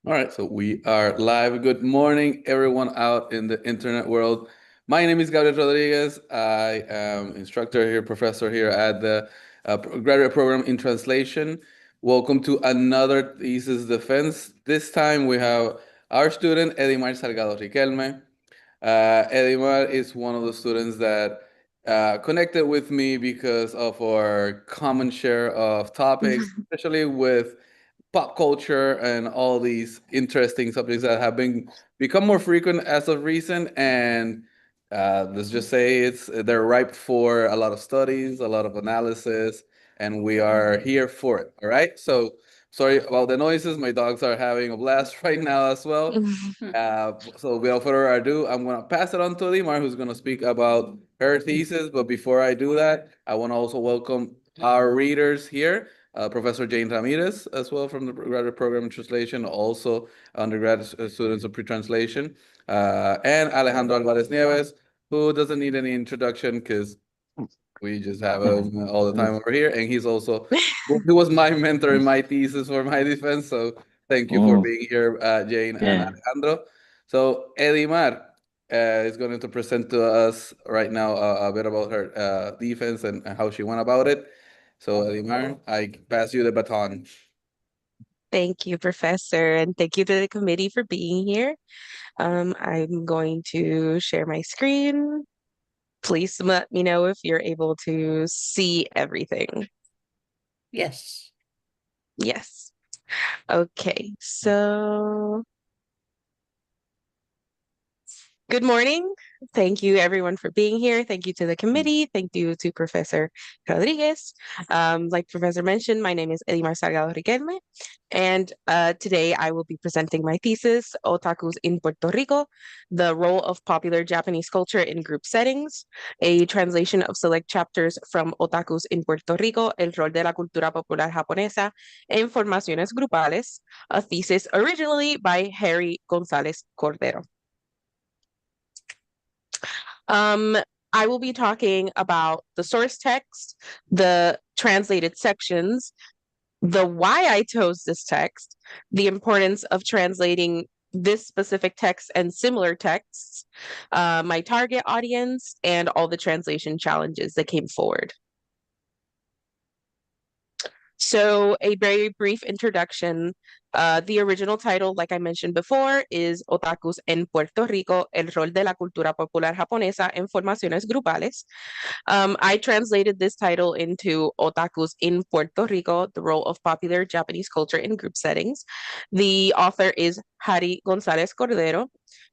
All right, so we are live. Good morning, everyone out in the internet world. My name is Gabriel Rodriguez. I am instructor here, professor here at the graduate program in translation. Welcome to another thesis defense. This time we have our student, Edimar Salgado Riquelme. Edimar is one of the students that connected with me because of our common share of topics, especially with pop culture and all these interesting subjects that have been become more frequent as of recent. And let's just say they're ripe for a lot of studies, a lot of analysis, and we are here for it. All right. So sorry about the noises. My dogs are having a blast right now as well. So without further ado, I'm going to pass it on to Limar, who's going to speak about her thesis. But before I do that, I want to also welcome our readers here. Professor Jane Ramirez, as well from the graduate program in translation, also undergraduate students of pre-translation, and Alejandro Álvarez Nieves, who doesn't need any introduction because we just have him all the time over here, and he was my mentor in my thesis for my defense. So thank you for being here, Jane and Alejandro. So Edimar is going to present to us right now a bit about her defense and how she went about it. So Edimar, I pass you the baton. Thank you, Professor, and thank you to the committee for being here. I'm going to share my screen. Please let me know if you're able to see everything. Yes. Yes. Okay, so good morning. Thank you, everyone, for being here. Thank you to the committee. Thank you to Professor Rodriguez. Like Professor mentioned, my name is Edimar Salgado Riquelme, and today I will be presenting my thesis, Otakus in Puerto Rico, the role of popular Japanese culture in group settings, a translation of select chapters from Otakus in Puerto Rico, el rol de la cultura popular japonesa, en formaciones grupales, a thesis originally by Harry González Cordero. Um, I will be talking about the source text, the translated sections, the why I chose this text, the importance of translating this specific text and similar texts, my target audience, and all the translation challenges that came forward. So, a very brief introduction. The original title, like I mentioned before, is Otakus en Puerto Rico, el rol de la cultura popular japonesa en formaciones grupales. I translated this title into Otakus in Puerto Rico, the role of popular Japanese culture in group settings. The author is Harry González Cordero.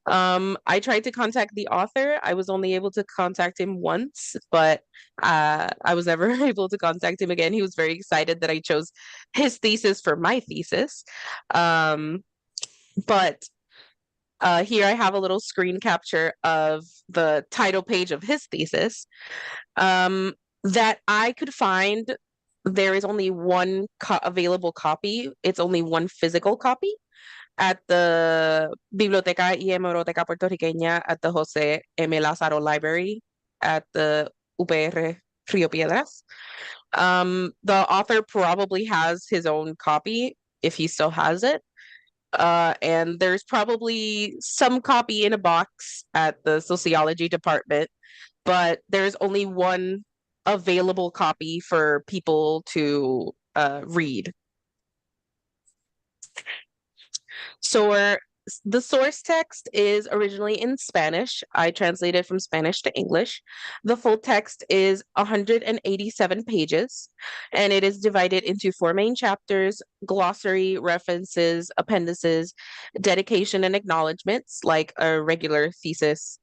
I tried to contact the author. I was only able to contact him once, but I was never able to contact him again. He was very excited that I chose his thesis for my thesis. But here I have a little screen capture of the title page of his thesis that I could find. There is only one available copy. It's only one physical copy at the Biblioteca y Hemeroteca Puertorriqueña at the Jose M. Lázaro Library at the UPR Rio Piedras. The author probably has his own copy if he still has it. And there's probably some copy in a box at the sociology department, but there's only one available copy for people to read. So the source text is originally in Spanish. I translated from Spanish to English. The full text is 187 pages, and it is divided into four main chapters: glossary, references, appendices, dedication, and acknowledgments, like a regular thesis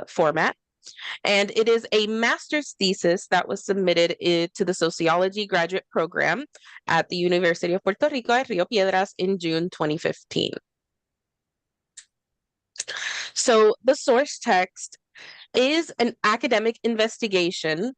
format. And it is a master's thesis that was submitted to the sociology graduate program at the University of Puerto Rico at Rio Piedras in June 2015. So the source text is an academic investigation,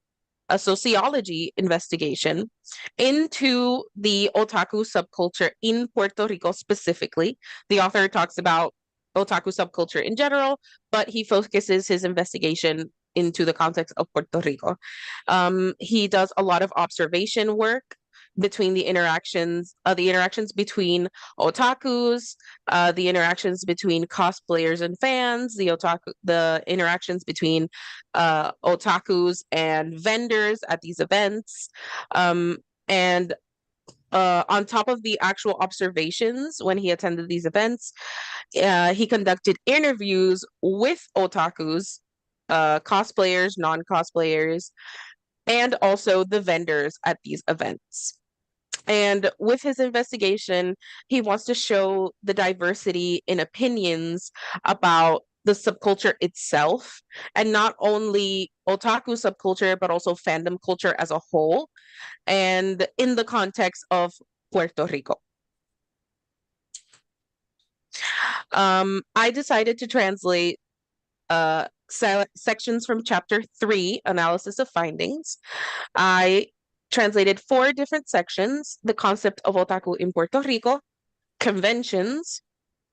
a sociology investigation into the otaku subculture in Puerto Rico specifically. The author talks about otaku subculture in general, but he focuses his investigation into the context of Puerto Rico. He does a lot of observation work between the interactions between otakus, the interactions between cosplayers and fans, the interactions between otakus and vendors at these events, and on top of the actual observations when he attended these events, he conducted interviews with otakus, cosplayers, non-cosplayers, and also the vendors at these events. And with his investigation, he wants to show the diversity in opinions about the subculture itself, and not only otaku subculture, but also fandom culture as a whole, and in the context of Puerto Rico. I decided to translate sections from chapter 3, analysis of findings. I translated 4 different sections: the concept of otaku in Puerto Rico, conventions,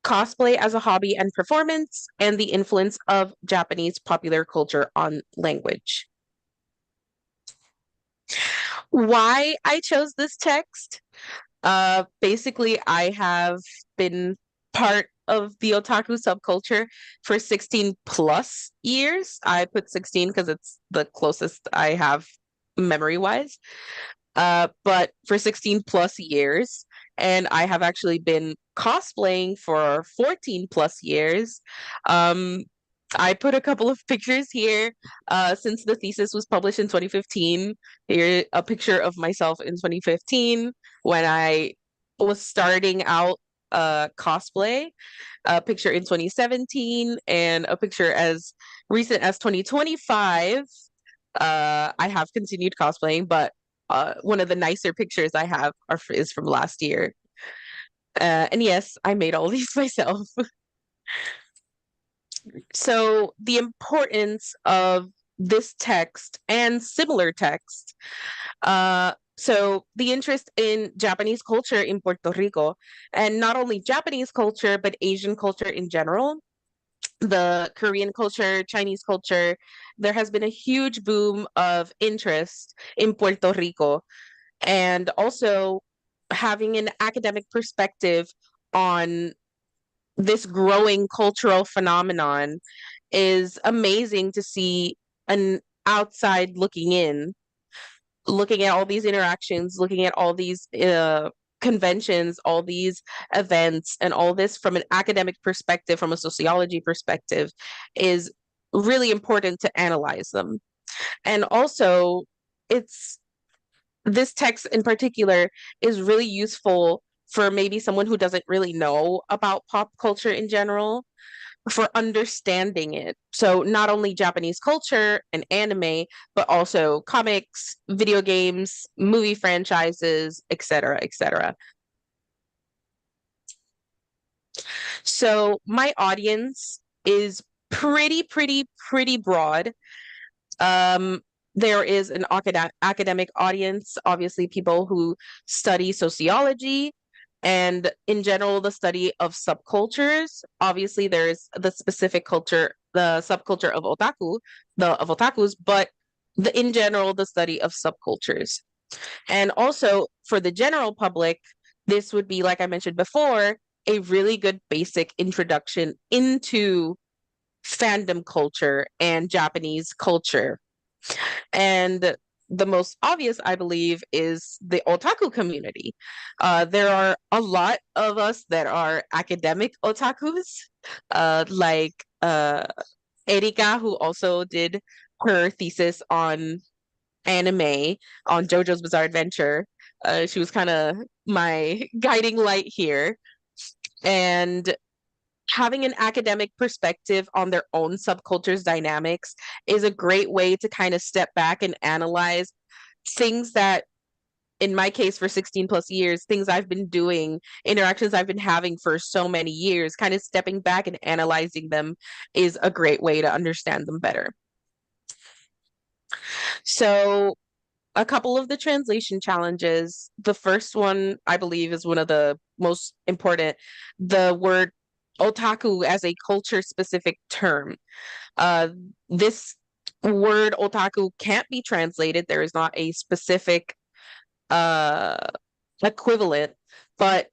cosplay as a hobby and performance, and the influence of Japanese popular culture on language. Why I chose this text? Basically, I have been part of the otaku subculture for 16 plus years. I put 16 because it's the closest I have memory-wise. But for 16 plus years, and I have actually been cosplaying for 14 plus years. I put a couple of pictures here since the thesis was published in 2015. Here, a picture of myself in 2015 when I was starting out cosplay, a picture in 2017, and a picture as recent as 2025. I have continued cosplaying, but one of the nicer pictures I have is from last year. And yes, I made all these myself. So the importance of this text and similar text. So the interest in Japanese culture in Puerto Rico, and not only Japanese culture, but Asian culture in general, the Korean culture, Chinese culture, there has been a huge boom of interest in Puerto Rico. And also having an academic perspective on this growing cultural phenomenon is amazing to see an outside looking in, looking at all these interactions, looking at all these conventions, all these events, and all this from an academic perspective, from a sociology perspective, is really important to analyze them. And also, this text in particular is really useful for maybe someone who doesn't really know about pop culture in general, for understanding it. So not only Japanese culture and anime, but also comics, video games, movie franchises, etc., etc. So my audience is pretty broad. There is an academic audience, obviously people who study sociology, and in general, the study of subcultures. Obviously, there's the specific culture, the subculture of otakus, but in general, the study of subcultures. And also for the general public, this would be, like I mentioned before, a really good basic introduction into fandom culture and Japanese culture. And the most obvious, I believe, is the otaku community. There are a lot of us that are academic otakus, like Erika, who also did her thesis on anime, on JoJo's Bizarre Adventure. She was kind of my guiding light here. And having an academic perspective on their own subculture's dynamics is a great way to kind of step back and analyze things that, in my case, for 16 plus years, things I've been doing, interactions I've been having for so many years, kind of stepping back and analyzing them is a great way to understand them better. So a couple of the translation challenges. The first one, I believe, is one of the most important. The word otaku as a culture-specific term. This word otaku can't be translated. There is not a specific uh equivalent, but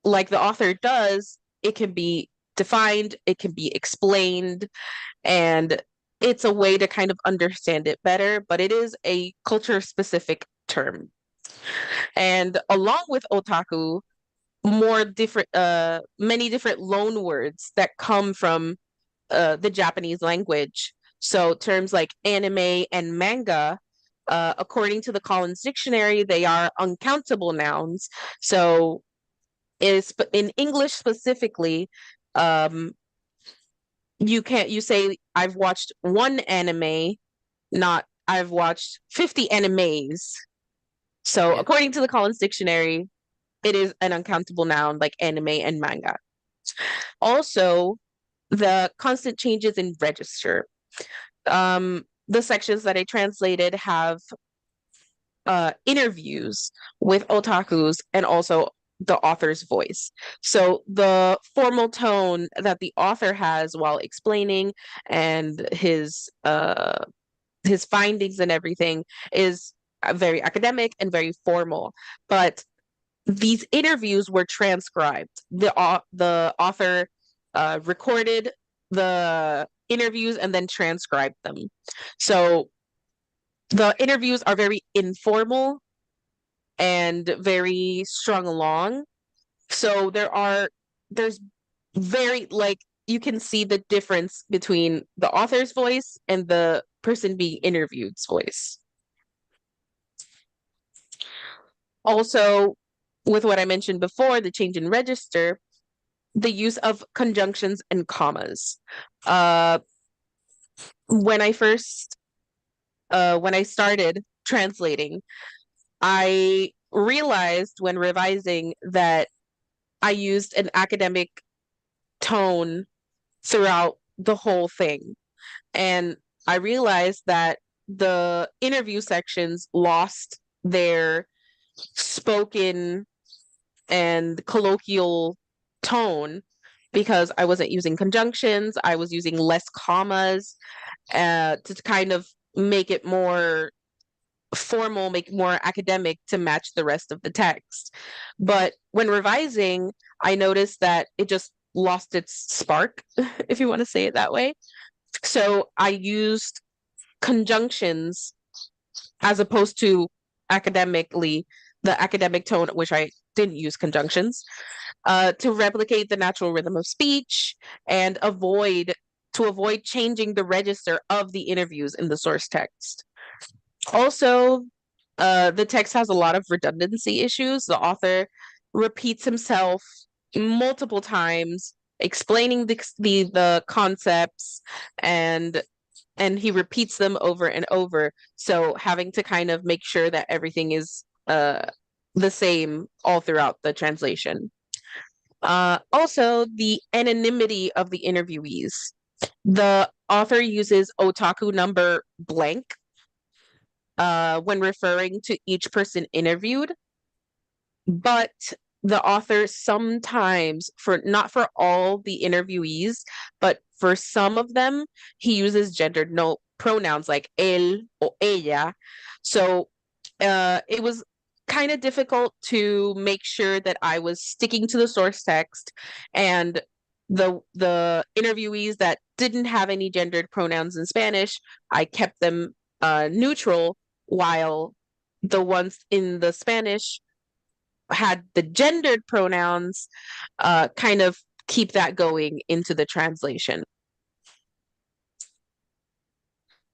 like the author does, it can be defined, it can be explained, and it's a way to kind of understand it better, but it is a culture specific term. And along with otaku, more different many different loan words that come from the Japanese language. So terms like anime and manga, according to the Collins Dictionary, they are uncountable nouns. So is in English specifically, um, you say I've watched one anime, not I've watched 50 animes. So Yeah. according to the Collins Dictionary, it is an uncountable noun like anime and manga. Also, the constant changes in register. The sections that I translated have interviews with otakus and also the author's voice. So the formal tone that the author has while explaining and his findings and everything is very academic and very formal. But these interviews were transcribed. The author recorded the interviews and then transcribed them. So the interviews are very informal and very strung along. So there's very like you can see the difference between the author's voice and the person being interviewed's voice. Also, with what I mentioned before, the change in register, the use of conjunctions and commas. Uh, when I first, when I started translating, I realized when revising that I used an academic tone throughout the whole thing. And I realized that the interview sections lost their spoken and colloquial tone because I wasn't using conjunctions, I was using less commas to kind of make it more formal, make it more academic to match the rest of the text. But when revising, I noticed that it just lost its spark, if you want to say it that way. So I used conjunctions as opposed to academically the academic tone, which I didn't use conjunctions, to replicate the natural rhythm of speech and avoid changing the register of the interviews in the source text. Also, the text has a lot of redundancy issues. The author repeats himself multiple times, explaining the concepts and he repeats them over and over. So having to kind of make sure that everything is the same all throughout the translation. Also, the anonymity of the interviewees. The author uses otaku number blank when referring to each person interviewed, but the author sometimes, for not for all the interviewees, but for some of them, he uses gendered no pronouns like él or ella. So it was kind of difficult to make sure that I was sticking to the source text, and the interviewees that didn't have any gendered pronouns in Spanish, I kept them neutral, while the ones in the Spanish had the gendered pronouns, kind of keep that going into the translation.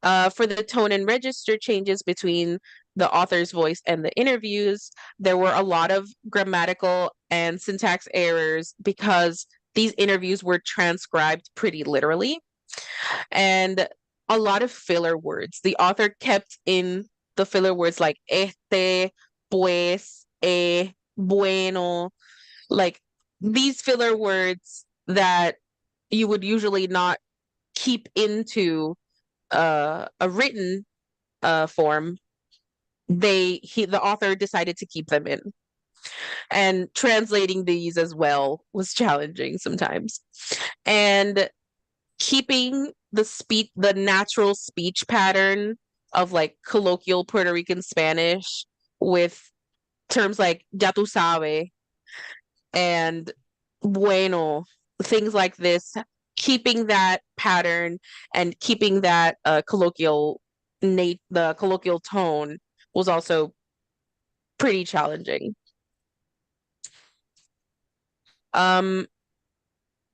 For the tone and register changes between the author's voice and the interviews, there were a lot of grammatical and syntax errors because these interviews were transcribed pretty literally, and a lot of filler words. The author kept in the filler words like este, pues, bueno, like these filler words that you would usually not keep into a written form. The author decided to keep them in, and translating these as well was challenging sometimes. And keeping the natural speech pattern of like colloquial Puerto Rican Spanish with terms like ya tú sabes and bueno, things like this, keeping that pattern and keeping that the colloquial tone was also pretty challenging.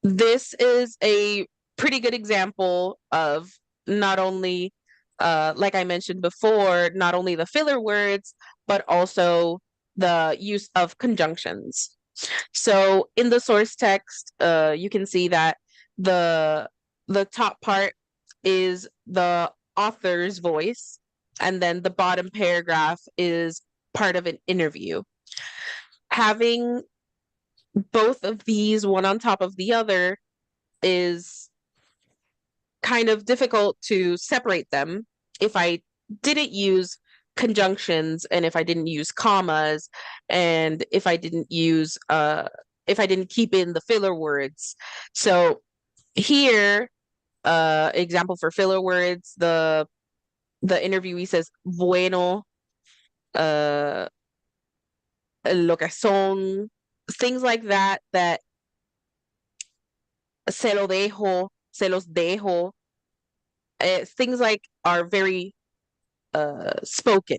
This is a pretty good example of not only, like I mentioned before, not only the filler words, but also the use of conjunctions. So in the source text, you can see that the top part is the author's voice, and then the bottom paragraph is part of an interview. Having both of these one on top of the other is kind of difficult to separate them if I didn't use conjunctions and if I didn't use commas and if I didn't keep in the filler words. So here, example for filler words, the interviewee says bueno, lo que son, things like that, that se lo dejo, se los dejo, things like are very spoken.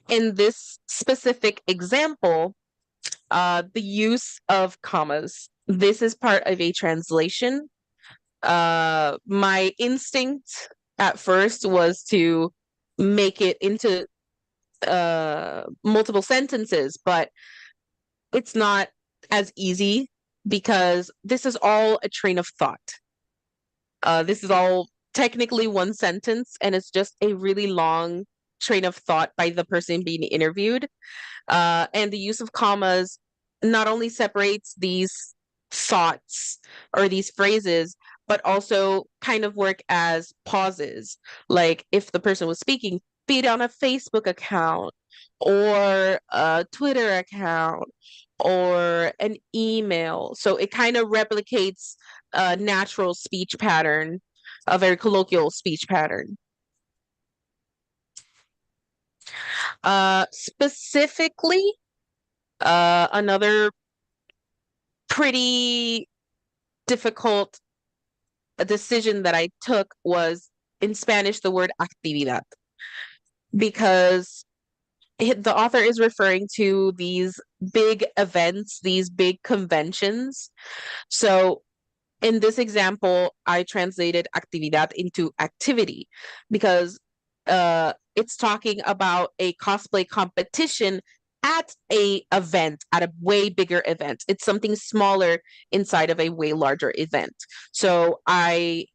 In this specific example, the use of commas, this is part of a translation. My instinct at first was to make it into multiple sentences, but it's not as easy because this is all a train of thought. This is all technically one sentence, and it's just a really long train of thought by the person being interviewed. And the use of commas not only separates these thoughts or these phrases, but also kind of work as pauses. Like if the person was speaking, be it on a Facebook account or a Twitter account or an email. So it kind of replicates a natural speech pattern, a very colloquial speech pattern. Specifically, another pretty difficult decision that I took was in Spanish, the word actividad, because the author is referring to these big events, these big conventions. So in this example, I translated actividad into activity because it's talking about a cosplay competition at a event, at a way bigger event. It's something smaller inside of a way larger event. So I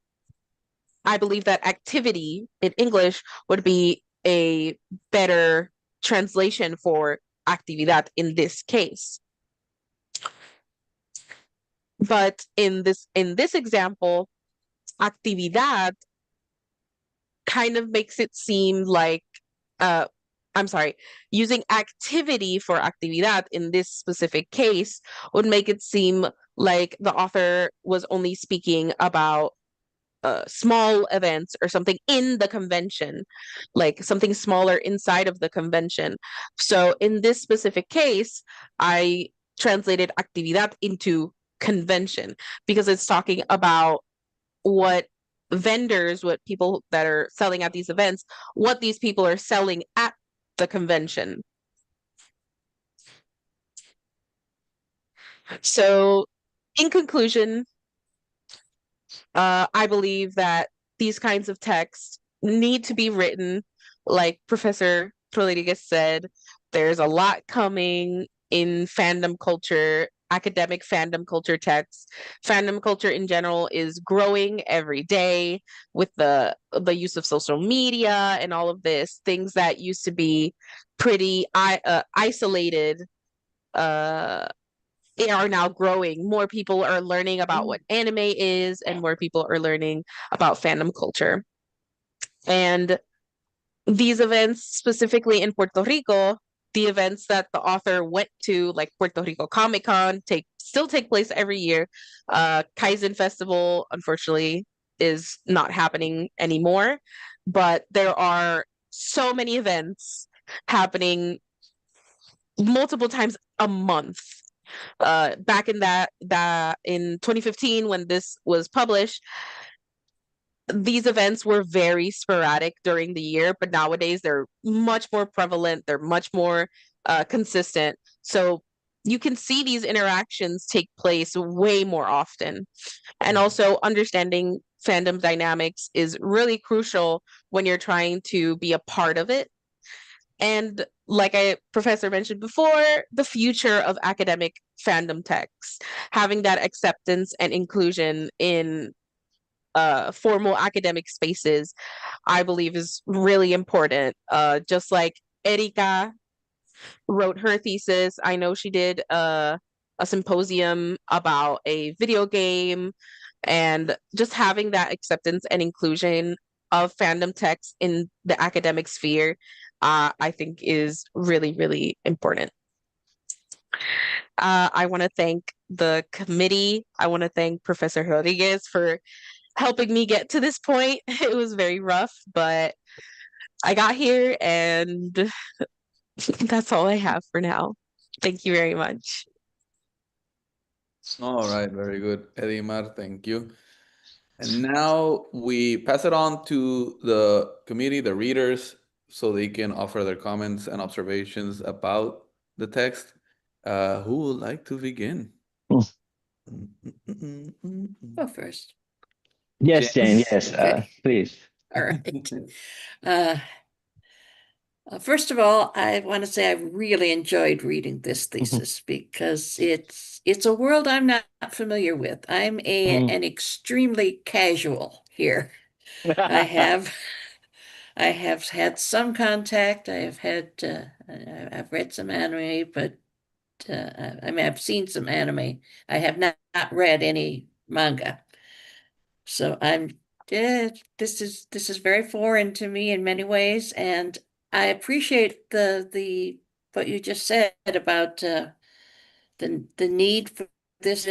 believe that activity in English would be a better translation for actividad in this case. But in this example, actividad kind of makes it seem like using activity for actividad in this specific case would make it seem like the author was only speaking about small events or something in the convention, like something smaller inside of the convention. So in this specific case, I translated actividad into convention because it's talking about what vendors, what people that are selling at these events, what these people are selling at the convention. So in conclusion, I believe that these kinds of texts need to be written, like Professor Rodriguez said. There's a lot coming in fandom culture, academic fandom culture texts. Fandom culture in general is growing every day with the use of social media and all of this. Things that used to be pretty isolated are now growing. More people are learning about what anime is, and more people are learning about fandom culture. And these events, specifically in Puerto Rico, the events that the author went to, like Puerto Rico Comic Con, still take place every year. Kaizen Festival, unfortunately, is not happening anymore. But there are so many events happening multiple times a month. Back in that in 2015 when this was published, these events were very sporadic during the year, but nowadays they're much more prevalent. They're much more consistent. So you can see these interactions take place way more often. And also understanding fandom dynamics is really crucial when you're trying to be a part of it. And like Professor mentioned before, the future of academic fandom texts, having that acceptance and inclusion in formal academic spaces, I believe is really important. Just like Erika wrote her thesis, I know she did a symposium about a video game, and just having that acceptance and inclusion of fandom text in the academic sphere, I think is really, really important. I want to thank the committee. I want to thank Professor Rodriguez for helping me get to this point. It was very rough, but I got here, and that's all I have for now. Thank you very much. All right, very good, Edimar. Thank you. And now we pass it on to the committee, the readers, so they can offer their comments and observations about the text. Who would like to begin? Go first. Yes, Jane, yes, Okay. please. All right. First of all, I want to say I really enjoyed reading this thesis because it's a world I'm not familiar with. I'm an extremely casual here. I have had some contact. I've read some anime, but I mean I've seen some anime. I have not read any manga. So this is very foreign to me in many ways, and I appreciate the what you just said about the need for this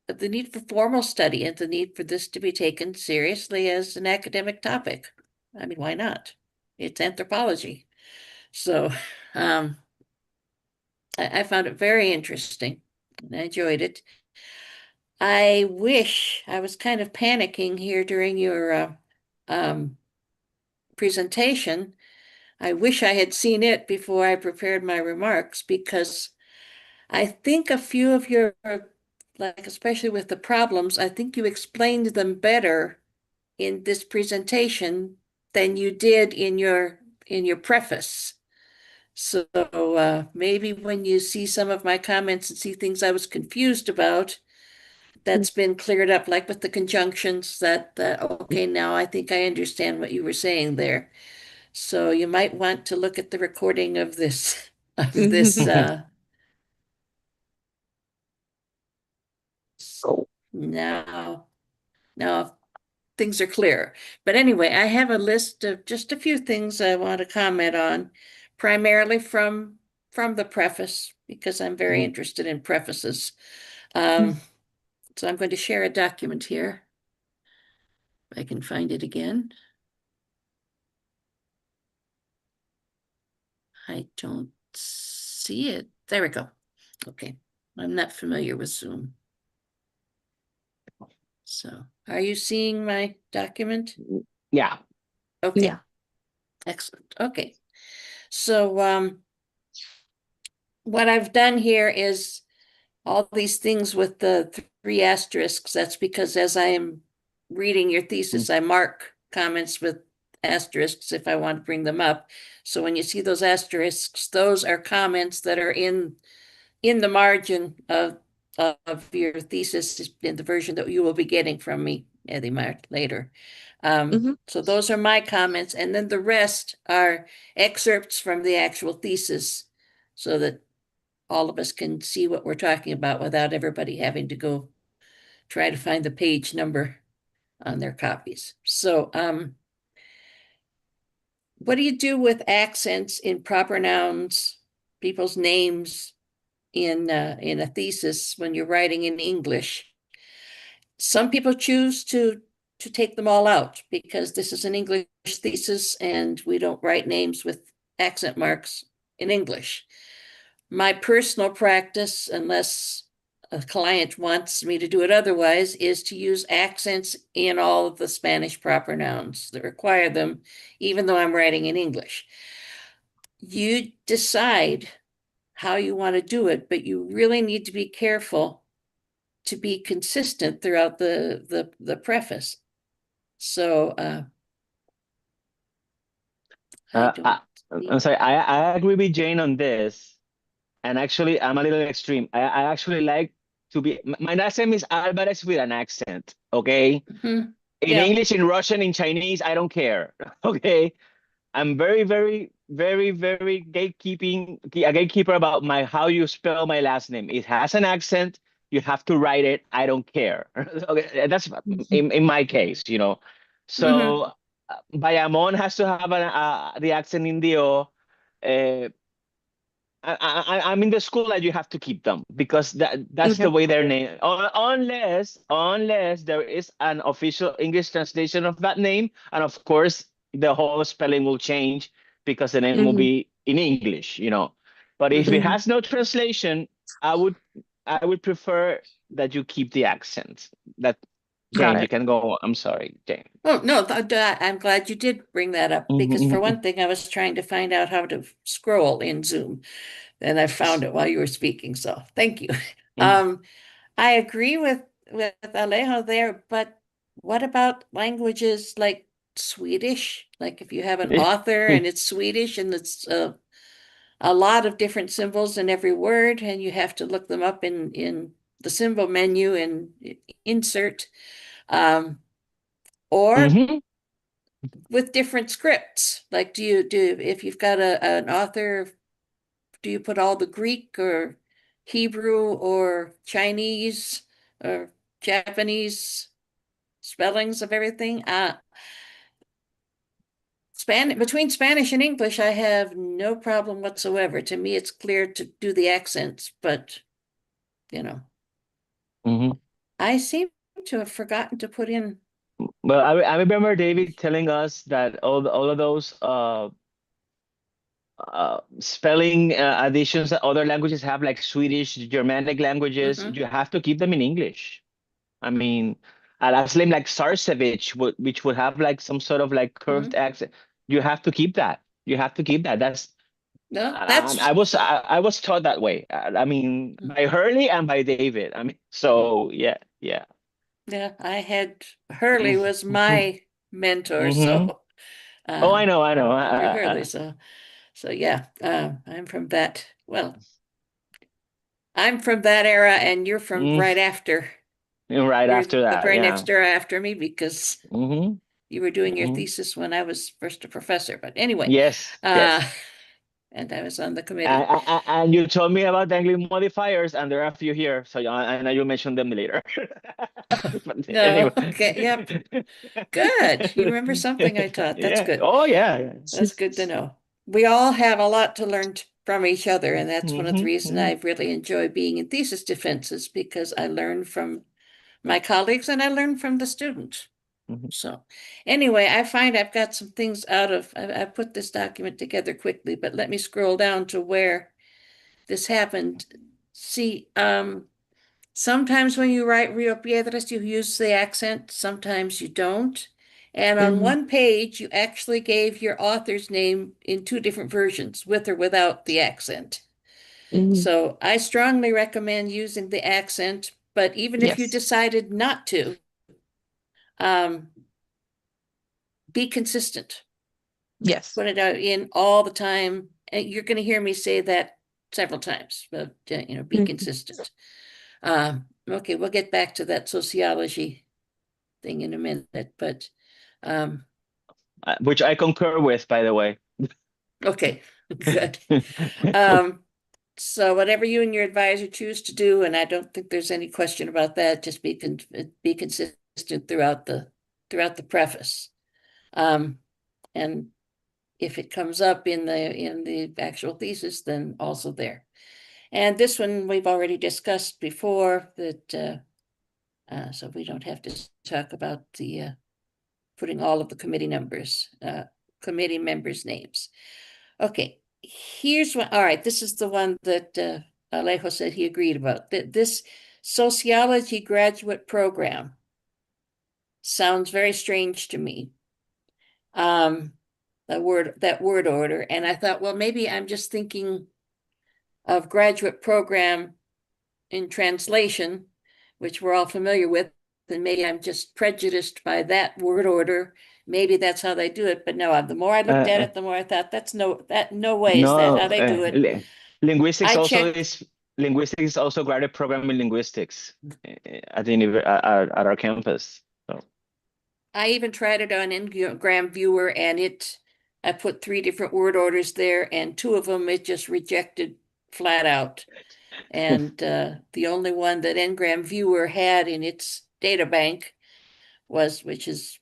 the need for formal study and the need for this to be taken seriously as an academic topic. I mean, why not? It's anthropology. So I found it very interesting and I enjoyed it. I wish I was kind of panicking here during your presentation. I wish I had seen it before I prepared my remarks because I think a few of your, like especially with the problems, I think you explained them better in this presentation than you did in your preface. So maybe when you see some of my comments and see things I was confused about, that's been cleared up, like with the conjunctions that okay, now I think I understand what you were saying there. So you might want to look at the recording of this now things are clear. But anyway, I have a list of just a few things I want to comment on, primarily from the preface, because I'm very interested in prefaces. So I'm going to share a document here. If I can find it again. I don't see it. There we go. Okay. I'm not familiar with Zoom. So are you seeing my document? Yeah. Okay. Yeah. Excellent. Okay. So what I've done here is all these things with the 3 asterisks. That's because as I am reading your thesis, I mark comments with asterisks if I want to bring them up. So when you see those asterisks, those are comments that are in the margin of your thesis in the version that you will be getting from me, Edimar, later. So those are my comments, and then the rest are excerpts from the actual thesis so that all of us can see what we're talking about without everybody having to go try to find the page number on their copies. So what do you do with accents in proper nouns, people's names in a thesis when you're writing in English? Some people choose to to take them all out because this is an English thesis and we don't write names with accent marks in English. My personal practice, unless a client wants me to do it otherwise, is to use accents in all of the Spanish proper nouns that require them, even though I'm writing in English. You decide how you want to do it, but you really need to be careful to be consistent throughout the preface. So I'm sorry, I agree with Jane on this. And actually, I'm a little extreme. I actually like to be, my last name is Álvarez with an accent, okay? Mhm. In Yeah. English, in Russian, in Chinese, I don't care, okay? I'm very, very, very, very a gatekeeper about how you spell my last name. It has an accent. You have to write it. I don't care. Okay, that's in my case, you know. So Bayamon has to have the accent in the O. I'm in the school that you have to keep them because that's the way they're named. Unless there is an official English translation of that name, and of course the whole spelling will change because the name will be in English, you know. But if it has no translation, I would prefer that you keep the accent. That Jane, you can go. I'm sorry, Jane. Oh, no, I'm glad you did bring that up because for one thing, I was trying to find out how to scroll in Zoom and I found it while you were speaking. So thank you. I agree with Alejo there, but what about languages like Swedish? Like if you have an author and it's Swedish and it's a lot of different symbols in every word and you have to look them up in the symbol menu and insert. Or with different scripts, like if you've got an author, do you put all the Greek or Hebrew or Chinese or Japanese spellings of everything? Between Spanish and English, I have no problem whatsoever. To me, it's clear to do the accents, but you know, I seem to have forgotten to put in. Well, I remember David telling us that all of those spelling additions that other languages have, like Swedish, Germanic languages, you have to keep them in English. I mean, a last name like Sarcevich, which would have like some sort of like curved accent, you have to keep that. You have to keep that. I was taught that way. I mean, by Hurley and by David. I mean, so yeah. Yeah, I had Hurley was my mentor, so oh, I know. Hurley, so yeah, I'm from that. Well, I'm from that era, and you're from right after. Right You're after that, the very yeah. next era after me because you were doing your thesis when I was first a professor. But anyway, yes. And I was on the committee. And you told me about the English modifiers, and there are a few here, so I know you mentioned them later. No, anyway. okay, yep. Good. You remember something I taught. That's good. Oh, yeah. That's good to know. We all have a lot to learn from each other, and that's one of the reasons I really enjoy being in thesis defenses because I learn from my colleagues and I learn from the students. So anyway, I find I've got some things I put this document together quickly, but let me scroll down to where this happened. See, sometimes when you write Rio Piedras, you use the accent, sometimes you don't. And on one page, you actually gave your author's name in two different versions, with or without the accent. So I strongly recommend using the accent, but even if you decided not to, be consistent. Yes. Put it out in all the time. And you're going to hear me say that several times, but be consistent. Okay, we'll get back to that sociology thing in a minute, but which I concur with, by the way. Okay, good. So whatever you and your advisor choose to do, and I don't think there's any question about that, just be consistent throughout the preface. And if it comes up in the actual thesis, then also there. And this one we've already discussed before that, so we don't have to talk about the putting all of the committee members' names. Okay, here's one. All right, this is the one that Alejo said he agreed about. This sociology graduate program sounds very strange to me. That word order, and I thought, well, maybe I'm just thinking of graduate program in translation, which we're all familiar with, and maybe I'm just prejudiced by that word order. Maybe that's how they do it, but no, the more I looked at it, the more I thought no way is that how they do it. Linguistics I also checked. is linguistics is also graduate program in linguistics at the at our campus. So I even tried it on Ngram Viewer, and I put 3 different word orders there, and 2 of them it just rejected flat out. And the only one that Ngram Viewer had in its data bank which is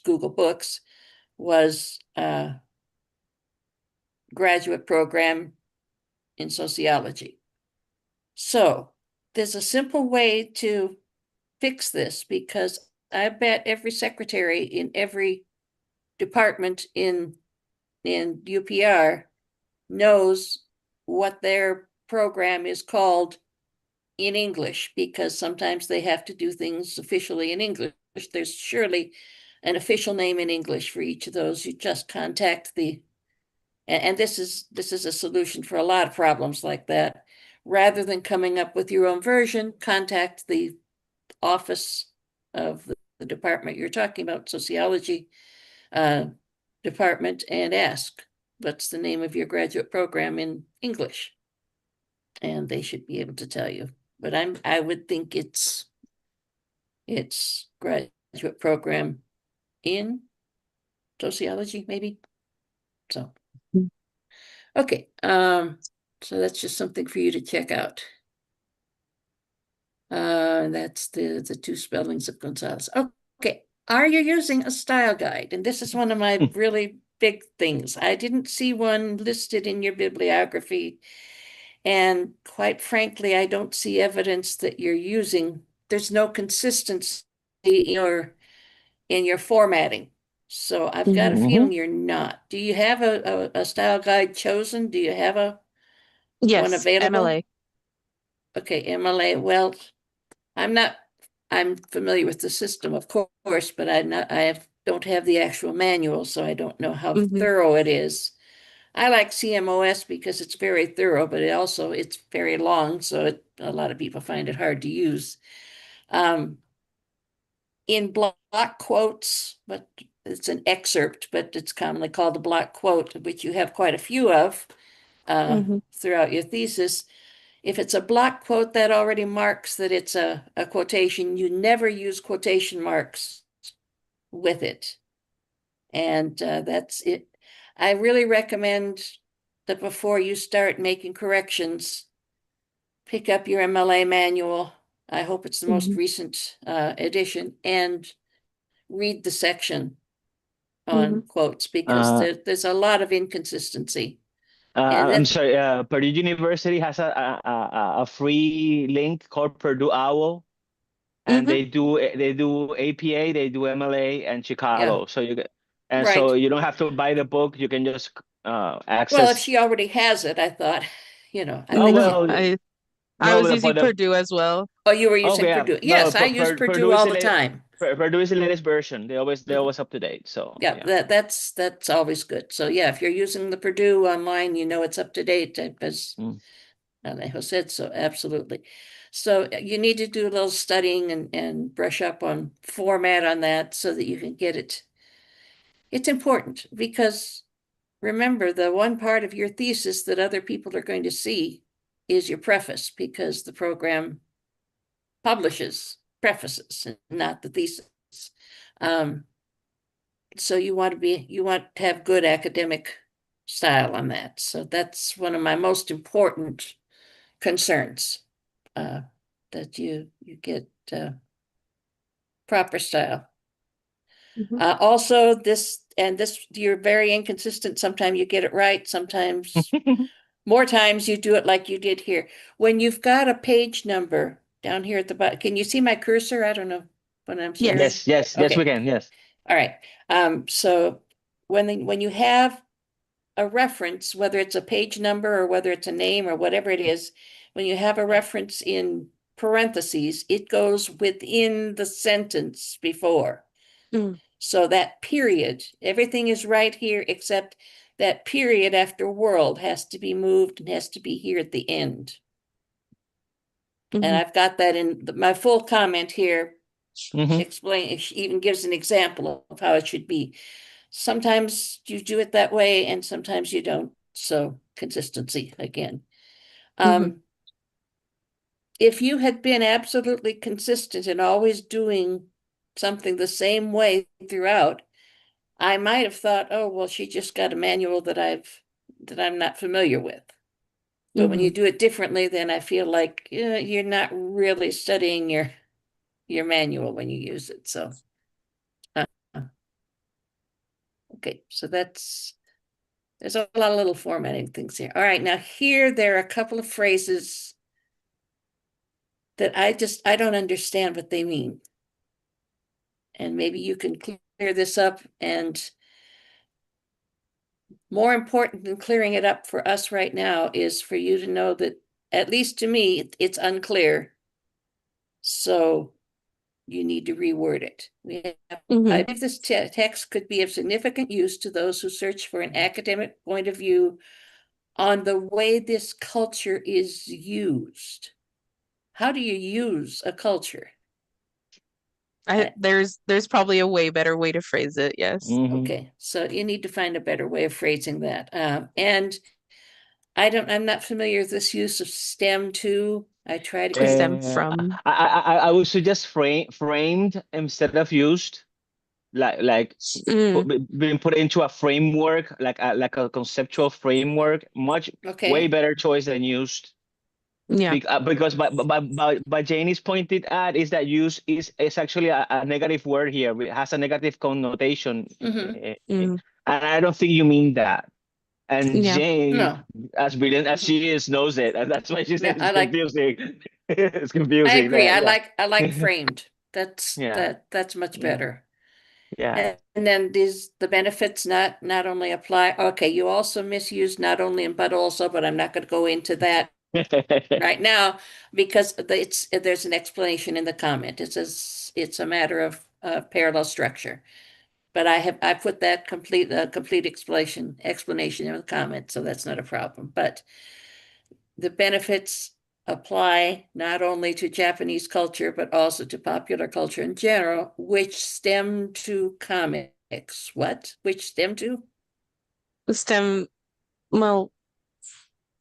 Google Books, was graduate program in sociology. So there's a simple way to fix this, because I bet every secretary in every department in UPR knows what their program is called in English, because sometimes they have to do things officially in English. There's surely an official name in English for each of those. You just contact and this is a solution for a lot of problems like that. Rather than coming up with your own version, contact the office of the department you're talking about, sociology department, and ask, what's the name of your graduate program in English? And they should be able to tell you. But I would think it's graduate program in sociology, maybe. So, okay. So that's just something for you to check out. That's the 2 spellings of Gonzalez. Okay. Are you using a style guide? And this is one of my really big things. I didn't see one listed in your bibliography. And quite frankly, I don't see evidence that there's no consistency in your formatting. So I've got a feeling you're not. Do you have a style guide chosen? Do you have one available? MLA. Okay, MLA. Well, I'm familiar with the system, of course, but I don't have the actual manual, so I don't know how thorough it is. I like CMOS because it's very thorough, but it's very long, so a lot of people find it hard to use. In block quotes, but it's an excerpt, but it's commonly called a block quote, which you have quite a few of throughout your thesis. If it's a block quote, that already marks that it's a quotation. You never use quotation marks with it. And that's it. I really recommend that before you start making corrections, pick up your MLA manual. I hope it's the most recent edition, and read the section on quotes, because there's a lot of inconsistency. I'm sorry, Purdue University has a free link called Purdue OWL, and they do APA, they do MLA and Chicago. Yeah. So so you don't have to buy the book, you can just access. Well, if she already has it, I thought, I was using Purdue as well. Oh, you were using Purdue. Yes, I use Purdue all the time. Purdue is the latest version. They're always up to date. So that's always good. So yeah, if you're using the Purdue online, it's up to date, because Alejo said so. Absolutely. So you need to do a little studying and brush up on format on that so that you can get it. It's important, because remember, the one part of your thesis that other people are going to see is your preface, because the program publishes prefaces and not the thesis. So you want to have good academic style on that. So that's one of my most important concerns, that you get proper style. Also, you're very inconsistent. Sometimes you get it right. Sometimes more times you do it like you did here. When you've got a page number down here at the bottom, can you see my cursor? I don't know when I'm sharing. Yes, we can. Yes. All right. So when you have a reference, whether it's a page number or whether it's a name or whatever it is, when you have a reference in parentheses, it goes within the sentence before. Mm. So that period, everything is right here except that period after world has to be moved and has to be here at the end. And Mhm. I've got that in my full comment here. Mhm. Explain, it even gives an example of how it should be. Sometimes you do it that way and sometimes you don't. So consistency again. If you had been absolutely consistent and always doing something the same way throughout, I might have thought, oh, well, she just got a manual that I'm not familiar with. But when you do it differently, then I feel like you're not really studying your manual when you use it. So, okay, so there's a lot of little formatting things here. All right, now here there are a couple of phrases that I don't understand what they mean. And maybe you can clear this up, and more important than clearing it up for us right now is for you to know that, at least to me, it's unclear. So you need to reword it. I believe this text could be of significant use to those who search for an academic point of view on the way this culture is used. How do you use a culture? There's probably a way better way to phrase it. Yes. Okay, so you need to find a better way of phrasing that. And I'm not familiar with this use of stem to. I try to Stem from. I would suggest framed instead of used, like being put into a framework, like a conceptual framework. Way better choice than used. Yeah. Because by Janie's pointed out is that use is actually a negative word here. It has a negative connotation, and I don't think you mean that. And Jane, as brilliant as she is, knows it, and that's why she says it's confusing. It's confusing. I agree. I like framed. That's much better. Yeah. And then the benefits not only apply. Okay, you also misuse not only and but also, but I'm not going to go into that right now because there's an explanation in the comment. It says it's a matter of parallel structure. But I put that complete explanation in the comment, so that's not a problem. But the benefits apply not only to Japanese culture, but also to popular culture in general, which stem to comics. What? Which stem to? Well,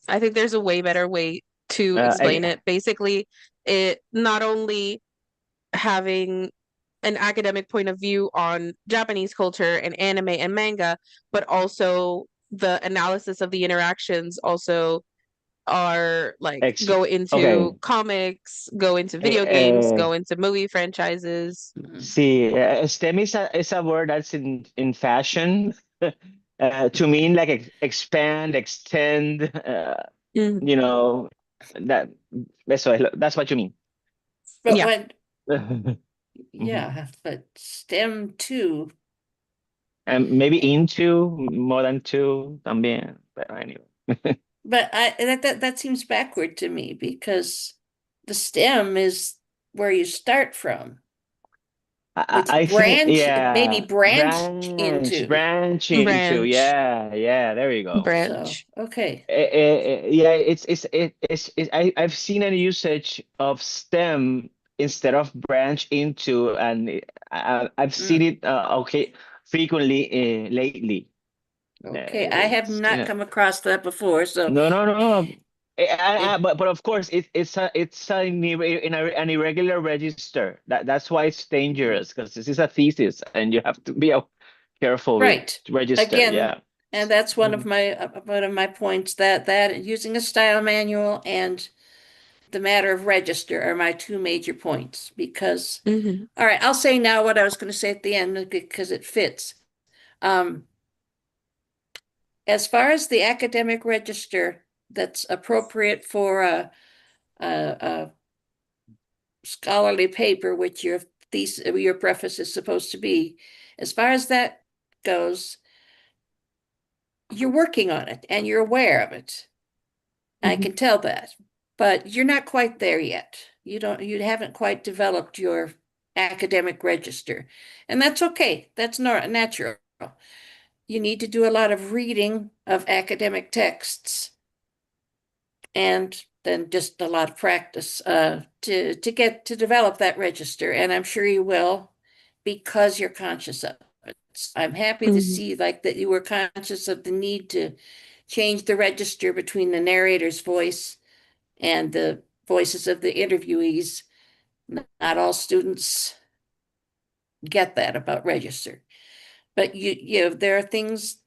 I think there's a way better way to explain it. Basically, it not only having an academic point of view on Japanese culture and anime and manga, but also the analysis of the interactions also are like go into comics, go into video games, go into movie franchises. See, STEM is a word that's in fashion to mean like expand, extend. You know that's what you mean. But yeah, but stem to. And maybe into more than two también, but anyway. But that seems backward to me because the stem is where you start from. I think maybe branch into. Yeah, there you go. Branch. So, okay. I've seen a usage of stem instead of branch into, and I've seen it frequently lately. Okay, I have not come across that before. So no. But of course it's an irregular register. That's why it's dangerous, because this is a thesis and you have to be careful with register. Again, and that's one of my points, that using a style manual and the matter of register are my two major points. Because all right, I'll say now what I was going to say at the end because it fits. As far as the academic register that's appropriate for a scholarly paper, which you're your preface is supposed to be, as far as that goes, you're working on it and you're aware of it. I can tell that, but you're not quite there yet. You haven't quite developed your academic register, and that's okay. That's not natural. You need to do a lot of reading of academic texts, and then just a lot of practice to develop that register. And I'm sure you will, because you're conscious of it. I'm happy to see like that you were conscious of the need to change the register between the narrator's voice and the voices of the interviewees. Not all students get that about register, but you know, there are things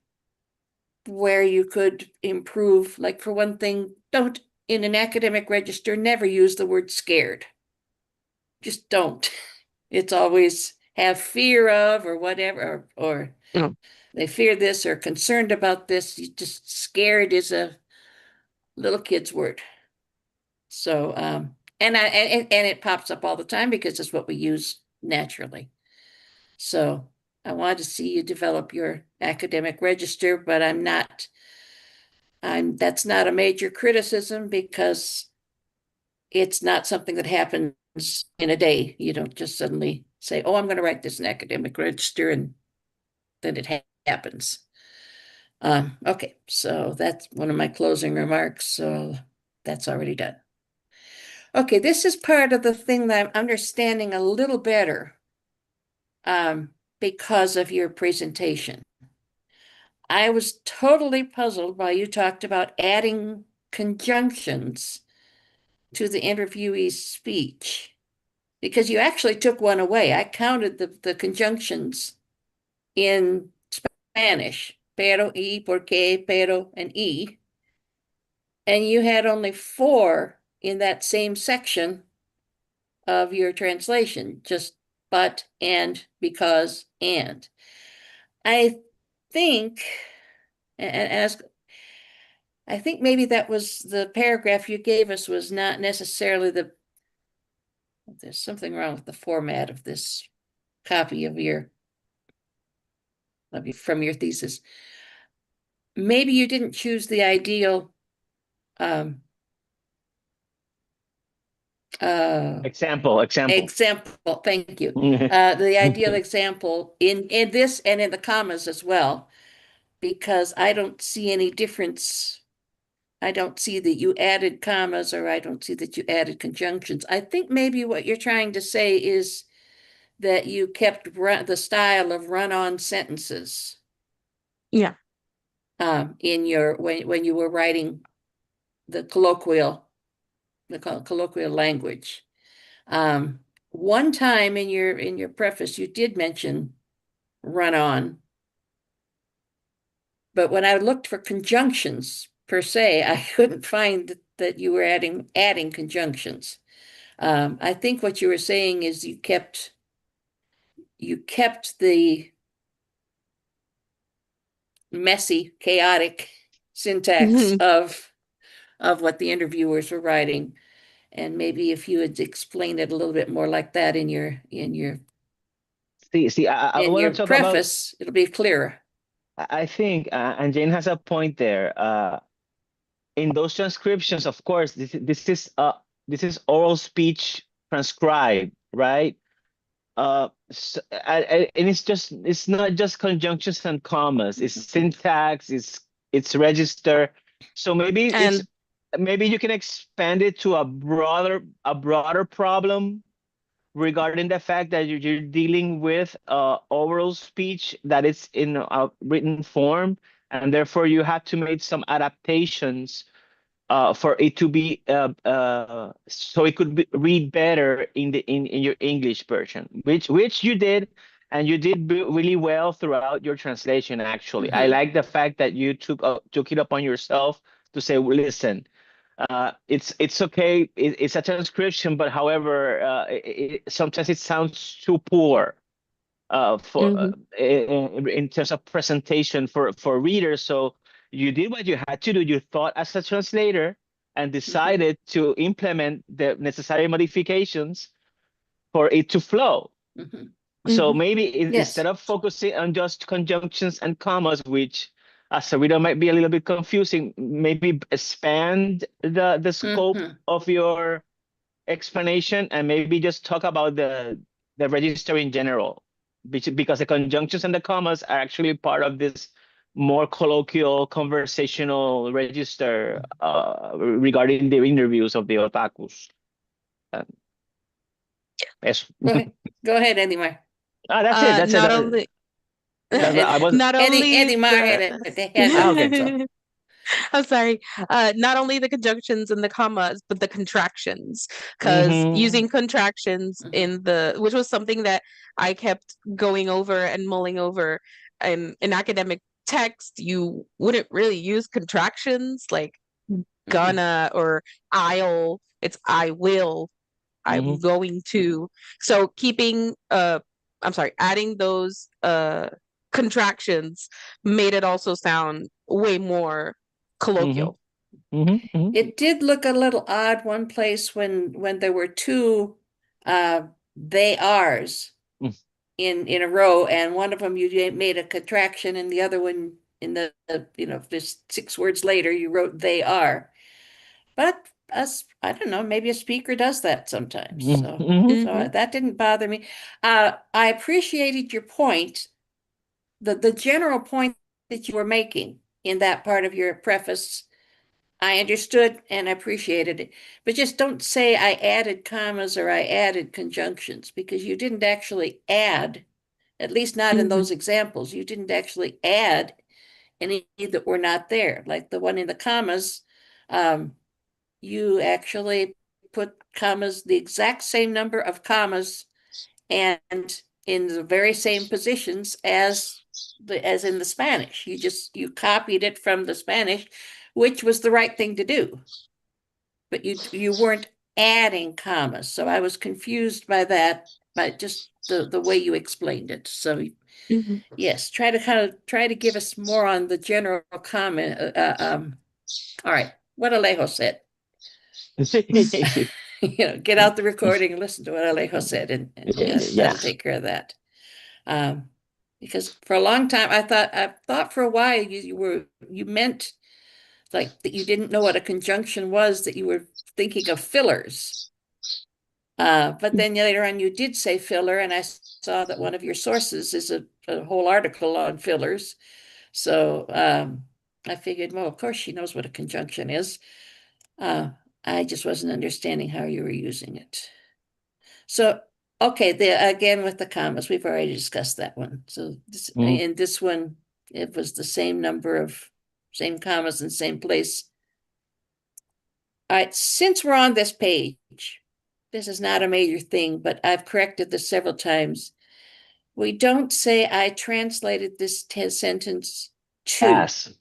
where you could improve. Like, for one thing, don't, in an academic register, never use the word scared. Just don't. It's always have fear of or whatever, or they fear this or concerned about this. You just, scared is a little kid's word. So, and it pops up all the time because it's what we use naturally. So I wanted to see you develop your academic register, but that's not a major criticism, because it's not something that happens in a day. You don't just suddenly say, oh, I'm going to write this in academic register, and then it happens. Okay, so that's one of my closing remarks. So that's already done. Okay, this is part of the thing that I'm understanding a little better because of your presentation. I was totally puzzled while you talked about adding conjunctions to the interviewee's speech, because you actually took one away. I counted the conjunctions in Spanish, pero, y, porque, pero, and y, and you had only 4 in that same section of your translation, just but, and, because, and. I think, and I think maybe that was the paragraph you gave us was not necessarily there's something wrong with the format of this copy of from your thesis. Maybe you didn't choose the ideal example. Thank you. The ideal example in this and in the commas as well, because I don't see any difference. I don't see that you added commas, or I don't see that you added conjunctions. I think maybe what you're trying to say is that you kept the style of run-on sentences. Yeah. In your when you were writing the colloquial language. One time in your preface, you did mention run-on, but when I looked for conjunctions per se, I couldn't find that you were adding conjunctions. I think what you were saying is you kept the messy, chaotic syntax of what the interviewers were writing, and maybe if you had explained it a little bit more like that in your I want to talk preface, it'll be clearer. I think, and Jane has a point there. In those transcriptions, of course, this is oral speech transcribed, right? And it's not just conjunctions and commas. It's syntax. It's register. So maybe you can expand it to a broader problem regarding the fact that you're dealing with oral speech that is in a written form, and therefore you have to make some adaptations for it to be so it could read better in your English version, which you did, and you did really well throughout your translation. Actually, I like the fact that you took it upon yourself to say, well, listen, it's okay. It's a transcription, but however, sometimes it sounds too poor in terms of presentation for readers. So you did what you had to do. You thought as a translator and decided to implement the necessary modifications for it to flow. Mhm. So Mhm. maybe Yes. instead of focusing on just conjunctions and commas, which as a reader might be a little bit confusing, maybe expand the scope Mhm. of your explanation and maybe just talk about the register in general, because the conjunctions and the commas are actually part of this more colloquial conversational register regarding the interviews of the otakus. Eso. Go ahead, Edimar. That's it. That's Not it. only I was not only Edimar the had the hand up, okay. so. I'm sorry. Not only the conjunctions and the commas, but the contractions. Because Mm-hmm. using contractions Mhm. which was something that I kept going over and mulling over in academic text, you wouldn't really use contractions like gonna or I'll. It's I will, I'm Mm-hmm. going to. So adding those contractions made it also sound way more colloquial. Mm-hmm. Mm-hmm. It did look a little odd one place when there were two they are's in a row, and one of them you made a contraction, and the other one in the just 6 words later you wrote they are. But I don't know, maybe a speaker does that sometimes. So Mhm. that didn't bother me. I appreciated your point, the general point that you were making in that part of your preface. I understood and appreciated it, but just don't say I added commas or I added conjunctions, because you didn't actually add, at least not in Mhm. those examples. You didn't actually add any that were not there. Like the one in the commas, you actually put commas, the exact same number of commas, and in the very same positions as in the Spanish. You copied it from the Spanish, which was the right thing to do. But you weren't adding commas. So I was confused by that, by just the way you explained it. So Mhm. yes, try to give us more on the general comment. All right, what Alejo said. Get out the recording and listen to what Alejo said, and that'll take care of that. Because for a long time I thought for a while you meant like that you didn't know what a conjunction was, that you were thinking of fillers. But then later on you did say filler, and I saw that one of your sources is a whole article on fillers. So I figured, well, of course she knows what a conjunction is. I just wasn't understanding how you were using it. So, okay, again with the commas, we've already discussed that one. So in this one, it was the same number of same commas in same place. All right, since we're on this page, this is not a major thing, but I've corrected this several times. We don't say I translated this sentence to. As.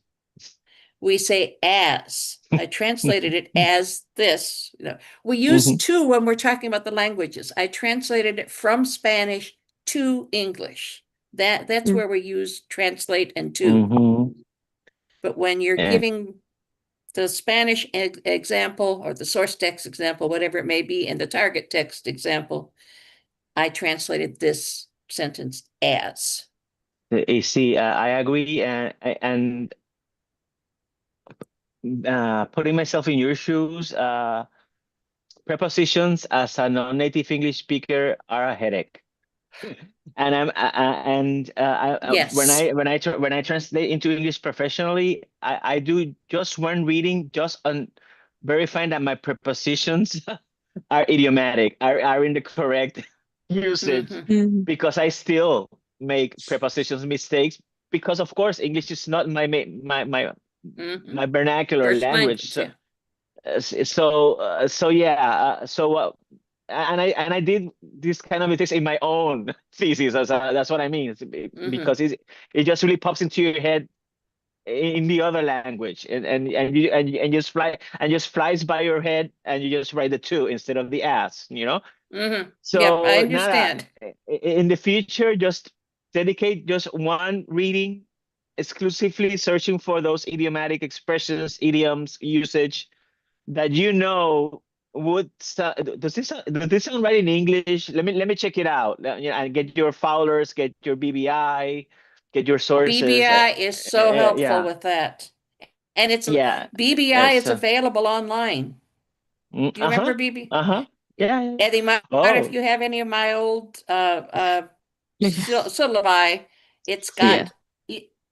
We say as. I translated it as this. We use to when we're talking about the languages. I translated it from Spanish to English. That's where we use translate and to. But when you're giving the Spanish example or the source text example, whatever it may be, and the target text example, I translated this sentence as. See, I agree, and putting myself in your shoes, prepositions as a non-native English speaker are a headache. And Yes. when I translate into English professionally, I do just one reading, just on verifying that my prepositions are idiomatic, are in the correct usage, Mhm. because I still make prepositions mistakes, because of course English is not my vernacular First language. yeah. And I did this kind of mistakes in my own thesis. That's what I mean. Because it just really pops into your head in the other language, and just flies by your head, and you just write the to instead of the as. So Yep, I understand. in the future, just dedicate just one reading exclusively searching for those idiomatic expressions, idioms, usage that does this sound right in English? Let me check it out. And get your Fowlers, get your BBI, get your sources. BBI is so helpful yeah, with that. And yeah. BBI is It's available online. Do you remember BB? Yeah. Edimar, if Oh. you have any of my old syllabi, it's Yeah. got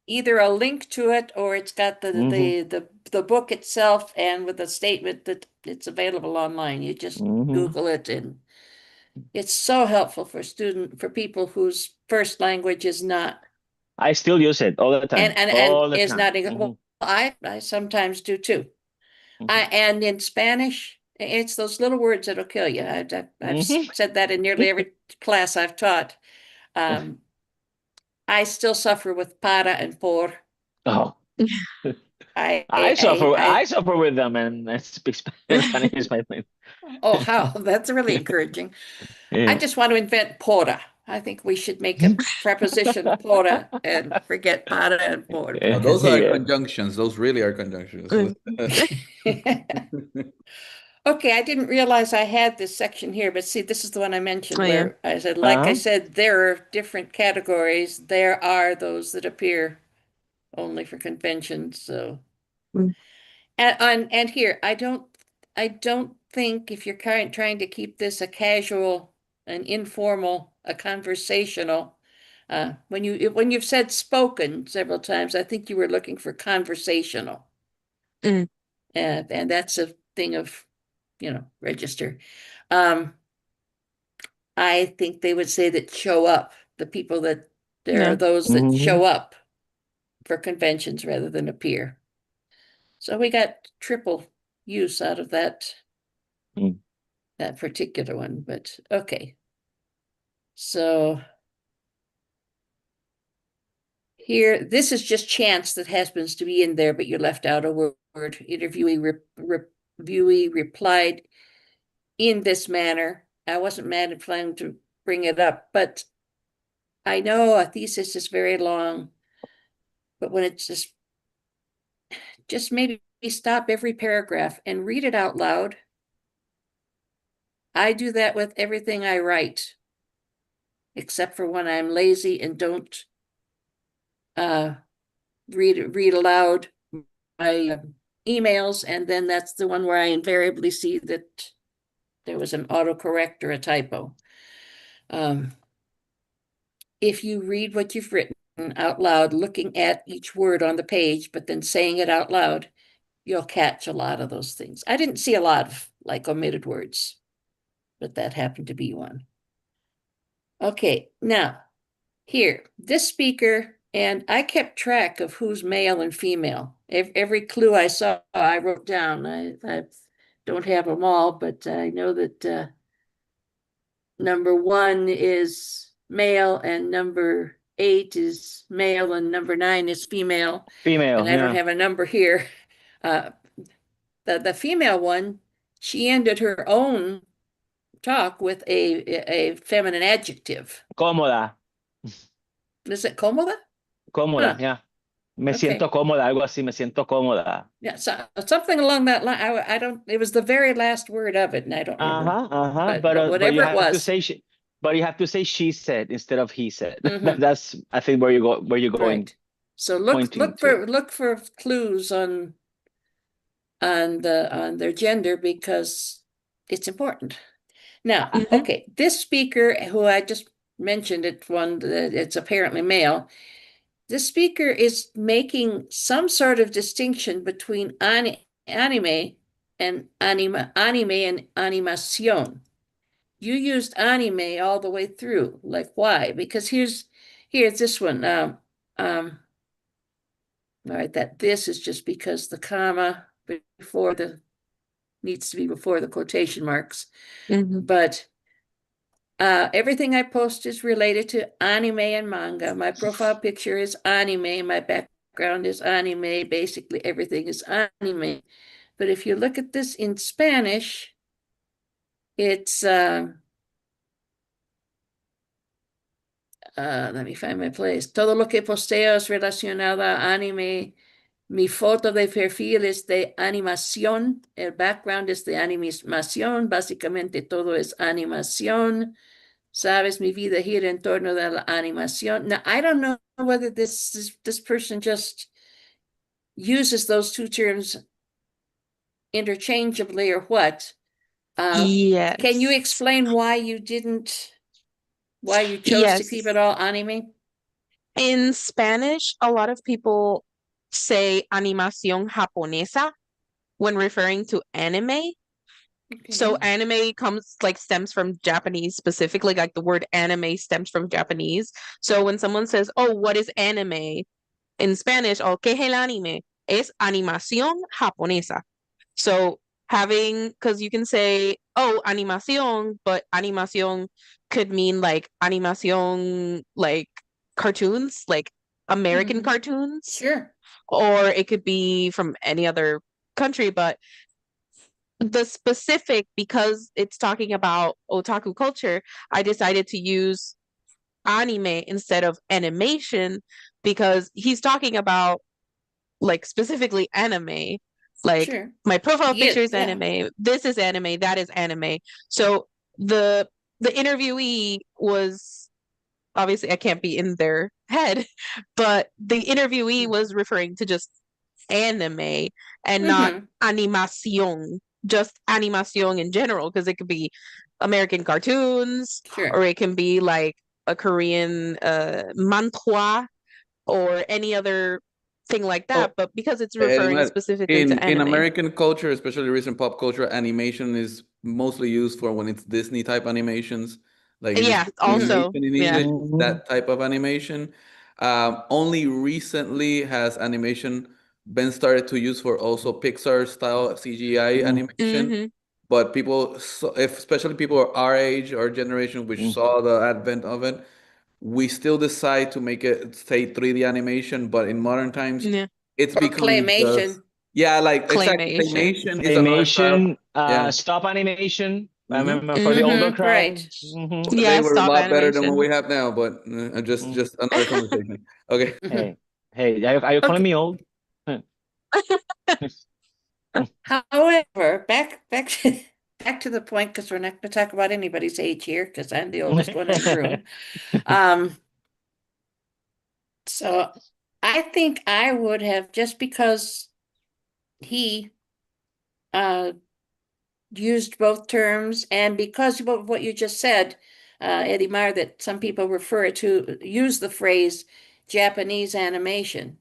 either a link to it or it's got the book itself and with a statement that it's available online. You just Google it, and it's so helpful for people whose first language is not I still use it all the time. All the is time. not English. Well, I sometimes do too. And in Spanish, it's those little words that'll kill you. I've said that in nearly every class I've taught. I still suffer with para and por. Oh. I suffer with them, and I speak Spanish is my thing. Oh, how that's really encouraging. I just want to invent pora. I think we should make a preposition pora and forget para and por. Oh, those are Yeah. conjunctions. Those really are conjunctions. Okay, I didn't realize I had this section here, but see, this is the one I mentioned Oh, yeah. where I said, I said, there are different categories. There are those that appear only for conventions. So, Mm. and here, I don't think if you're trying to keep this a casual, an informal, a conversational, when you've said spoken several times, I think you were looking for conversational. Mm. And that's a thing of, register. I think they would say that show up, the people that there are those that show up for conventions rather than appear. So we got triple use out of that particular one, but okay. So here, this is just chance that happens to be in there, but you left out a word. Interviewee replied in this manner. I wasn't mad at planning to bring it up, but I know a thesis is very long, but when it's just maybe stop every paragraph and read it out loud. I do that with everything I write, except for when I'm lazy and don't read aloud my emails, and then that's the one where I invariably see that there was an autocorrect or a typo. If you read what you've written out loud, looking at each word on the page, but then saying it out loud, you'll catch a lot of those things. I didn't see a lot of like omitted words, but that happened to be one. Okay, now here, this speaker, and I kept track of who's male and female. Every clue I saw, I wrote down. I don't have them all, but I know that number 1 is male and number 8 is male and number 9 is female. And I don't have a number here. The female one, she ended her own talk with a feminine adjective. Cómoda. Is it cómoda? Cómoda, yeah. Me siento cómoda, algo así, me siento cómoda. Yeah, so something along that line. I don't, it was the very last word of it, and I don't remember. But whatever it was. But you have to say she said instead of he said. That's, I think, where you're going. Right. So look for clues on their gender, because it's important. Now, okay, this speaker who I just mentioned, it's apparently male. This speaker is making some sort of distinction between anime and animación. You used anime all the way through. Like, why? Because here's this one. All right, this is just because the comma needs to be before the quotation marks. But everything I post is related to anime and manga. My profile picture is anime. My background is anime. Basically, everything is anime. But if you look at this in Spanish, it's let me find my place. Todo lo que posteo es relacionado a anime, Mi foto de perfil es de animación. El background es de animación. Básicamente todo es animación. Sabes, mi vida gira en torno de la animación. Now, I don't know whether this person just uses those two terms interchangeably or what. Can you Yes. explain why you chose to keep Yes. it all anime? In Spanish, a lot of people say animación japonesa when referring to anime. So Okay. anime stems from Japanese specifically, like the word anime stems from Japanese. So when someone says, "Oh, what is anime?" in Spanish, "Oh, ¿qué es el anime?" Es animación japonesa. So because you can say, "Oh, animación," but animación could mean like animación, like cartoons, like American Mhm. cartoons, Sure. or it could be from any other country, but the specific, because it's talking about otaku culture, I decided to use anime instead of animation because he's talking about like specifically anime. Like Sure. my profile Yeah, picture is yeah. anime, this is anime, that is anime. So the interviewee was, obviously I can't be in their head, but the interviewee was referring to just anime and not Mm-hmm. animación, just animación in general, because it could be American cartoons or Sure. it can be like a Korean manhwa or any other thing like that. Oh, But because it's referring Edimar, specifically to in anime. American culture, especially recent pop culture, animation is mostly used for when it's Disney type animations. Like if Yeah, it's Mm-hmm. also, animation in yeah. English, it's Mhm. that type of animation. Only recently has animation been started to use for also Pixar style CGI Mhm. animation. Mm-hmm. But people, if especially people our age or generation, which Mhm. saw the advent of it, we still decide to make it say 3D animation. But in modern times, Yeah. it's Or becoming just claymation. yeah, like exactly. Claymation. Claymation is another style. Animation, Yeah. stop animation. I Hmm. remember for the older Mm-hmm. crowd. Right. Mhm. They Yeah, were a stop lot better than what animation. we have now, but Mhm. just another conversation. Okay. Mm-hmm. Hey, hey, are you calling Okay. me old? Huh. However, back to the point, because we're not going to talk about anybody's age here, because I'm the oldest one in the room. Um, so I think I would have, just because he uh used both terms, and because of what you just said, Edimar, that some people use the phrase Japanese animation.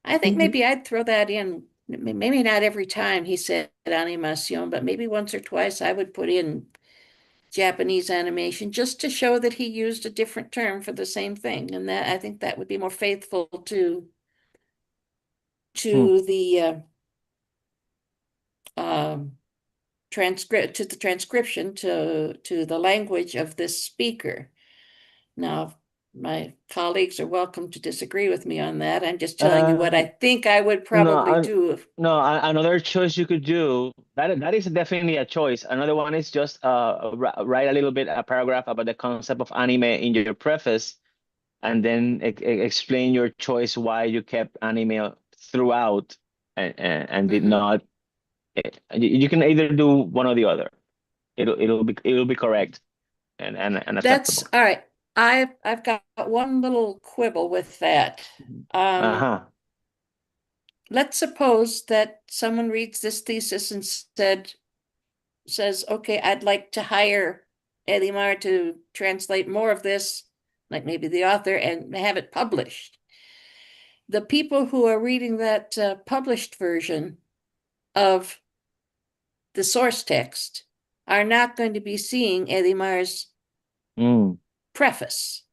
I think Mhm. maybe I'd throw that in. Maybe not every time he said animation, but maybe once or twice I would put in Japanese animation just to show that he used a different term for the same thing. And that I think that would be more faithful to Hmm. the transcription, to the language of this speaker. Now, my colleagues are welcome to disagree with me on that. I'm just telling you what I Uh, think I would no, probably do. no. Another choice you could do that is definitely a choice. Another one is just write a little bit a paragraph about the concept of anime in your preface, and then explain your choice why you kept anime throughout and did Mhm. not. You can either do one or the other. It'll be correct and That's acceptable. all right. I've got one little quibble with that. Um, Uh-huh. let's suppose that someone reads this thesis and says, okay, I'd like to hire Edimar to translate more of this, like maybe the author, and have it published. The people who are reading that published version of the source text are not going to be seeing Edimar's Mm, preface.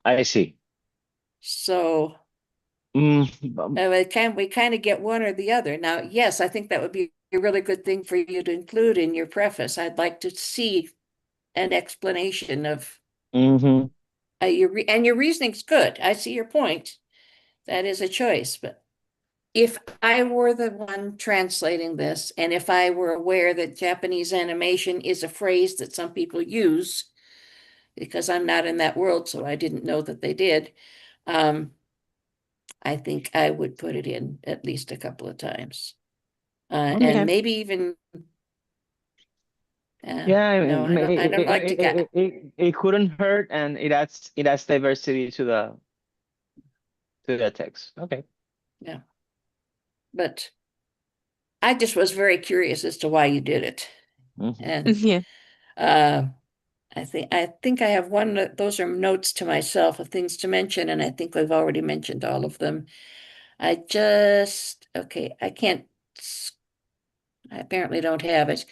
I see. So Mm, we kind of get one or the other. Now, yes, I think that would be a really good thing for you to include in your preface. I'd like to see an explanation of mhm. your reasoning's good. I see your point. That is a choice. But if I were the one translating this, and if I were aware that Japanese animation is a phrase that some people use, because I'm not in that world, so I didn't know that they did, I think I would put it in at least a couple of times. Okay. And maybe even, Yeah, no, I don't like to get, it couldn't hurt, and it adds diversity to the text. Okay. yeah. But I just was very curious as to why you did it. Mhm. And Yeah. I think I have one, those are notes to myself of things to mention, and I think we've already mentioned all of them. Okay, I can't, I apparently don't have it.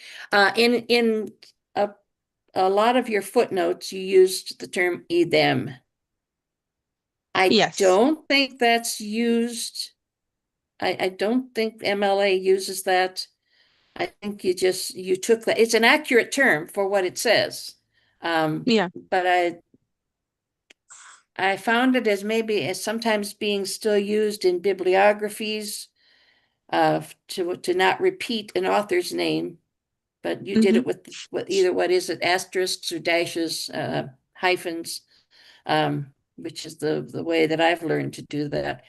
In a lot of your footnotes, you used the term them. I Yes. don't think that's used. I don't think MLA uses that. I think you took that. It's an accurate term for what it says. Yeah. But I found it as maybe as sometimes being still used in bibliographies to not repeat an author's name, but you did it with either, what is it, asterisks or dashes, hyphens, which is the way that I've learned to do that.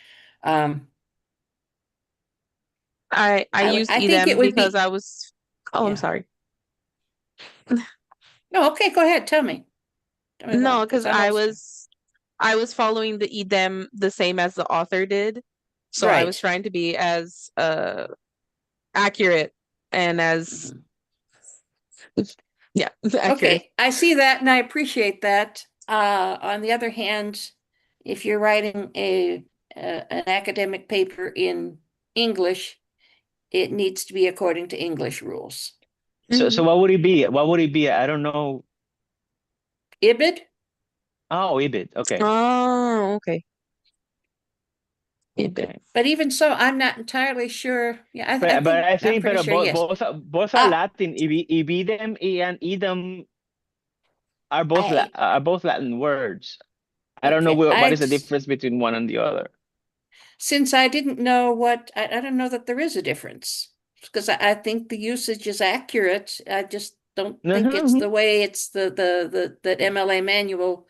I used I think it them would because be, I was. Oh, I'm yeah. sorry. No, okay, go ahead, tell me. Tell me No, more, because I'm also, I was following the them the same as the author did. So I was right. trying to be as accurate and as yeah, accurate. Okay, I see that and I appreciate that. On the other hand, if you're writing an academic paper in English, it needs to be according to English rules. So what would it be? What would it be? I don't know. IBID? Oh, IBID. Okay. Oh, okay. Okay. But even so, I'm not entirely sure. Yeah, But I I'm think pretty but sure, yes. both are Latin. Ibidem and idem are both Latin words. I don't know Okay, what is the difference between one and the other. since I didn't know I don't know that there is a difference, because I think the usage is accurate. I just don't think it's the way it's the MLA manual.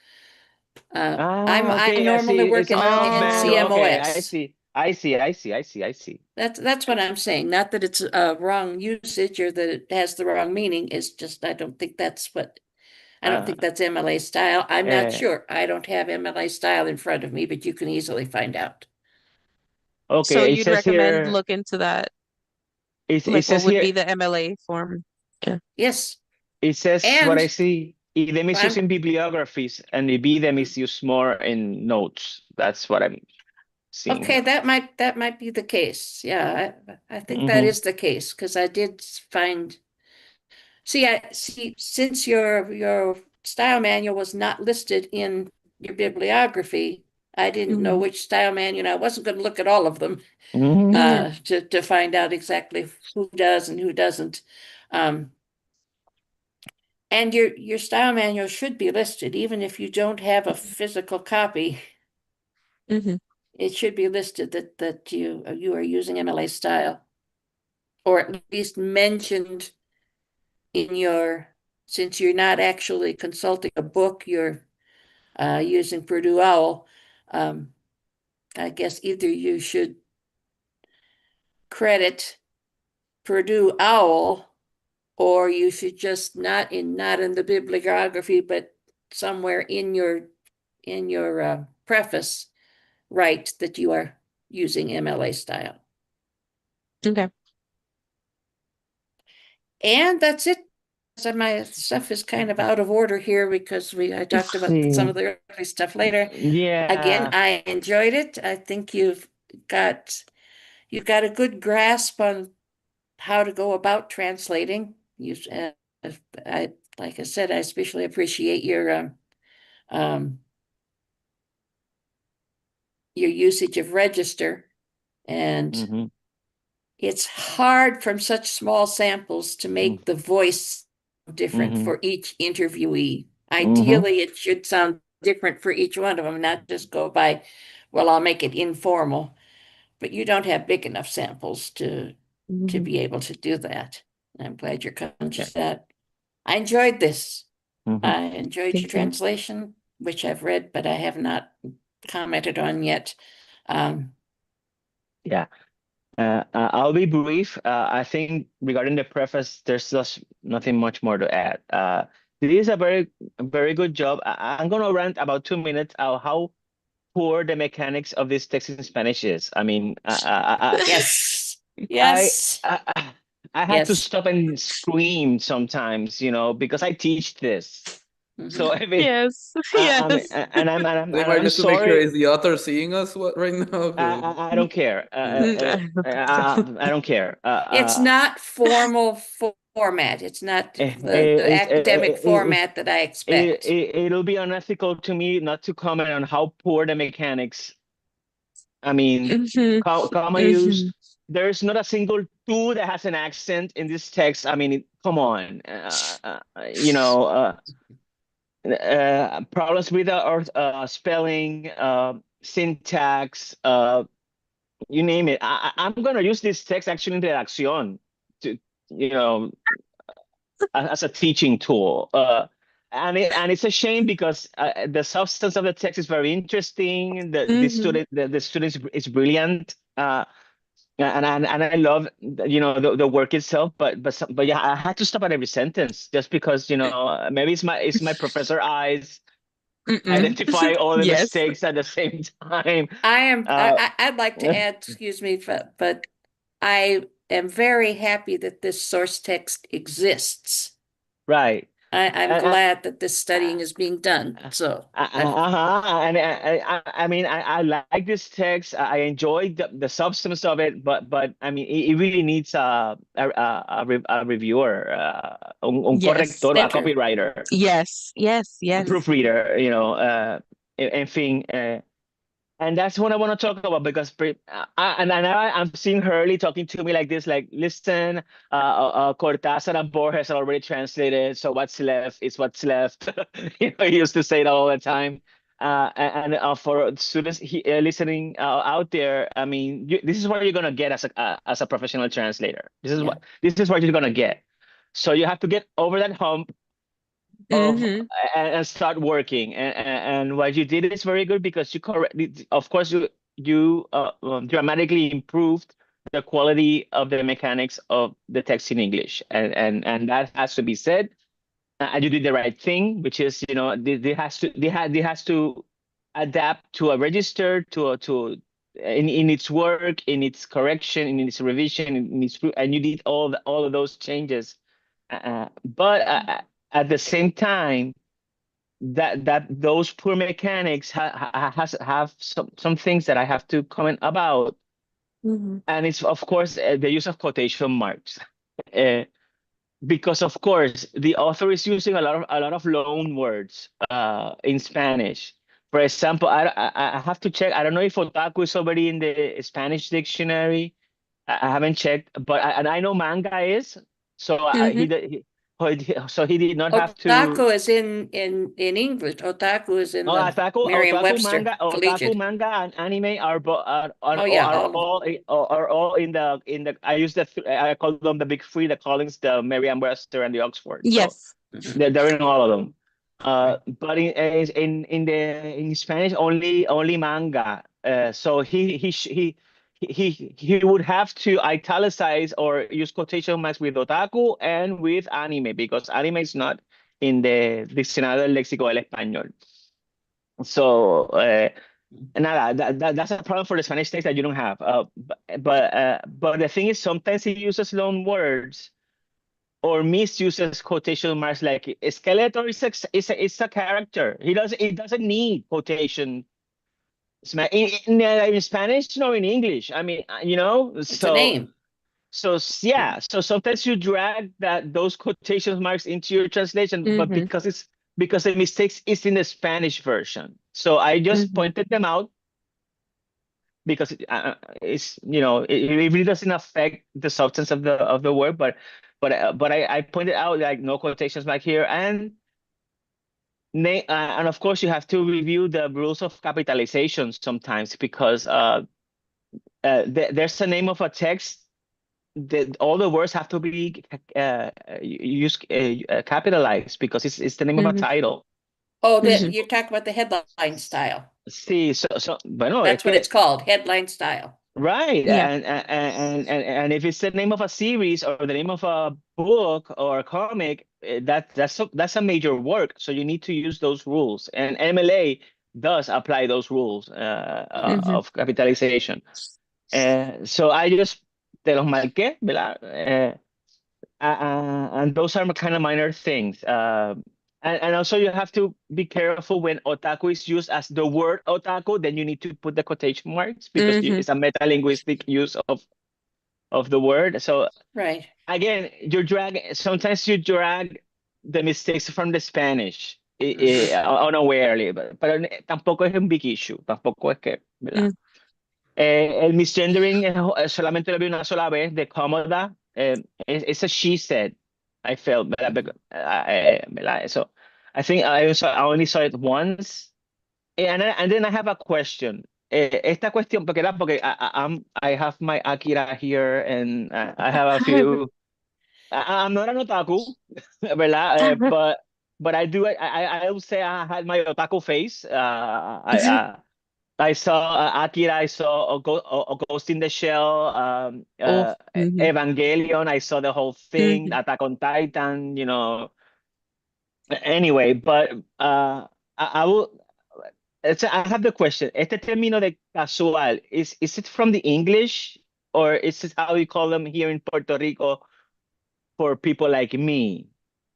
I Okay, I normally see. work It's a in manual. Okay, I CMOS. see. I see. That's what I'm saying. Not that it's a wrong usage or that it has the wrong meaning. It's just I don't think that's MLA style. I'm not Uh, sure. I don't have MLA style in front of me, but you can easily find out. So okay, it you'd says recommend here. look into that, It like what says would here. be the MLA form? Yeah. Yes. It says what I And see. Idem is used in bibliographies, and ibidem is used more in notes. That's what I'm seeing okay, here. that might be the case. Yeah, I think that Mm-hmm. is the case, because I did find. I see, since your style manual was not listed in your bibliography, I didn't know which style manual. I wasn't going to look at all of them Mm-hmm. to find out exactly who does and who doesn't. And your style manual should be listed, even if you don't have a physical copy. It should be listed that you are using MLA style, or at least mentioned in your, since you're not actually consulting a book, you're using Purdue OWL. I guess either you should credit Purdue OWL, or you should just not in the bibliography, but somewhere in your preface, write that you are using MLA style. Okay. And that's it. So my stuff is kind of out of order here because I talked about some of the early stuff later. Yeah. Again, I enjoyed it. I think you've got a good grasp on how to go about translating. Like I said, I especially appreciate your usage of register, and it's hard from such small samples to make the voice different for each interviewee. Ideally, it should sound different for each one of them, not just go by, well, I'll make it informal. But you don't have big enough samples to be able to do that. I'm glad you're conscious of that. I enjoyed this. I enjoyed your translation, which I've read, but I have not commented on yet. Yeah. I'll be brief. I think regarding the preface, there's just nothing much more to add. This is a very good job. I'm gonna rant about 2 minutes on how poor the mechanics of this text in Spanish is. I mean, Yes. I, Yes. I had to Yes. stop and scream sometimes, because I teach this. So I mean, Yes. I mean, Yes. Edimar, I'm just to make sure, sorry. is the author seeing us right now? I don't care. I don't care. It's not formal format. It's not the academic format that I expect. It'll be unethical to me not to comment on how poor the mechanics. I mean, Mhm. comma use. Mhm. There's not a single "to" that has an accent in this text. I mean, come on. Problems with spelling, syntax, you name it. I'm gonna use this text actually in Traducción to, you know, as a teaching tool. And it's a shame because the substance of the text is very interesting. Mhm. The student is brilliant. And I love the work itself, but yeah, I had to stop at every sentence just because maybe it's my professor eyes Mm-mm. identify all the Yes. mistakes at the same time. I'd like to add, excuse me, but I am very happy that this source text exists. Right. I'm And, glad that this studying is being done. So and I mean, I like this text. I enjoyed the substance of it, but I mean, it really needs a reviewer, un Yes. corrector, a copywriter, Yes. Yes. a Yes. proofreader, en fin. And that's what I want to talk about because I'm seeing Hurley talking to me like this, like, listen, Cortázar and Borges are already translated, so what's left is what's left. He used to say that all the time. And for students listening out there, I mean, this is what you're gonna get as a professional translator. This is what you're gonna get. So you have to get over that hump of Mhm. and start working and what you did is very good because you correct of course you dramatically improved the quality of the mechanics of the text in English and that has to be said and you did the right thing which is they has to adapt to a register to in its work in its correction in its revision in its and you did all of those changes but at the same time that those poor mechanics have some things that I have to comment about, Mhm. and it's of course the use of quotation marks, uh, because of course the author is using a lot of loan words in Spanish. For example, I have to check. I don't know if otaku is already in the Spanish dictionary. I haven't checked, but and I know manga is. So Mhm. he did not have to. otaku is in English. Otaku is in Oh, the Merriam-Webster otaku Collegiate. manga, and anime Oh yeah, are all in the. I use I call them the big three, the Collins, the Merriam-Webster, and the Oxford. So Yes. they're in all of them. Right. But in Spanish only manga. So he would have to italicize or use quotation marks with otaku and with anime because anime is not in the Diccionario del Léxico del Español. So nada, that's a problem for the Spanish text that you don't have. But the thing is, sometimes he uses loan words or misuses quotation marks. Like Skeletor is a character. It doesn't need quotation. In Spanish, no, in English. I mean, It's a name. yeah. So sometimes you drag those quotation marks into your translation, but Mhm. because the mistakes is in the Spanish version. So I just Mhm. pointed them out because it really doesn't affect the substance of the word, but I pointed out like no quotations back here and of course you have to review the rules of capitalization sometimes because there's a name of a text that all the words have to be used capitalized because it's the name of a Mhm. title. Oh, Mhm. you're talking about the headline style. Sí, bueno, es That's what que it's called, headline style. Right. Yeah. And if it's the name of a series or the name of a book or a comic, that's a major work. So you need to use those rules. And MLA does apply those rules Mhm. of capitalization. So I just te los marqué, ¿verdad? And those are kind of minor things. And also you have to be careful when otaku is used as the word otaku, then you need to put the quotation marks because Mhm. it's a meta-linguistic use of the word. So Right. again, sometimes you drag the mistakes from the Spanish unawarely, pero tampoco es un big issue, tampoco es que, ¿verdad? Mm. El misgendering solamente lo vi una sola vez de cómoda. It's a she said. I felt, ¿verdad? So I think I only saw it once. And then I have a question. Esta cuestión, porque I have my Akira here and I have a few. I'm not an otaku, ¿verdad? But I do. I would say I had my otaku face. I saw Akira, I saw a Ghost in the Shell, Oh. Mhm. Evangelion, I saw the whole thing, Mhm. Attack on Titan, you know. Anyway, but I will. I have the question. Este término de casual, is it from the English or is it how you call them here in Puerto Rico for people like me?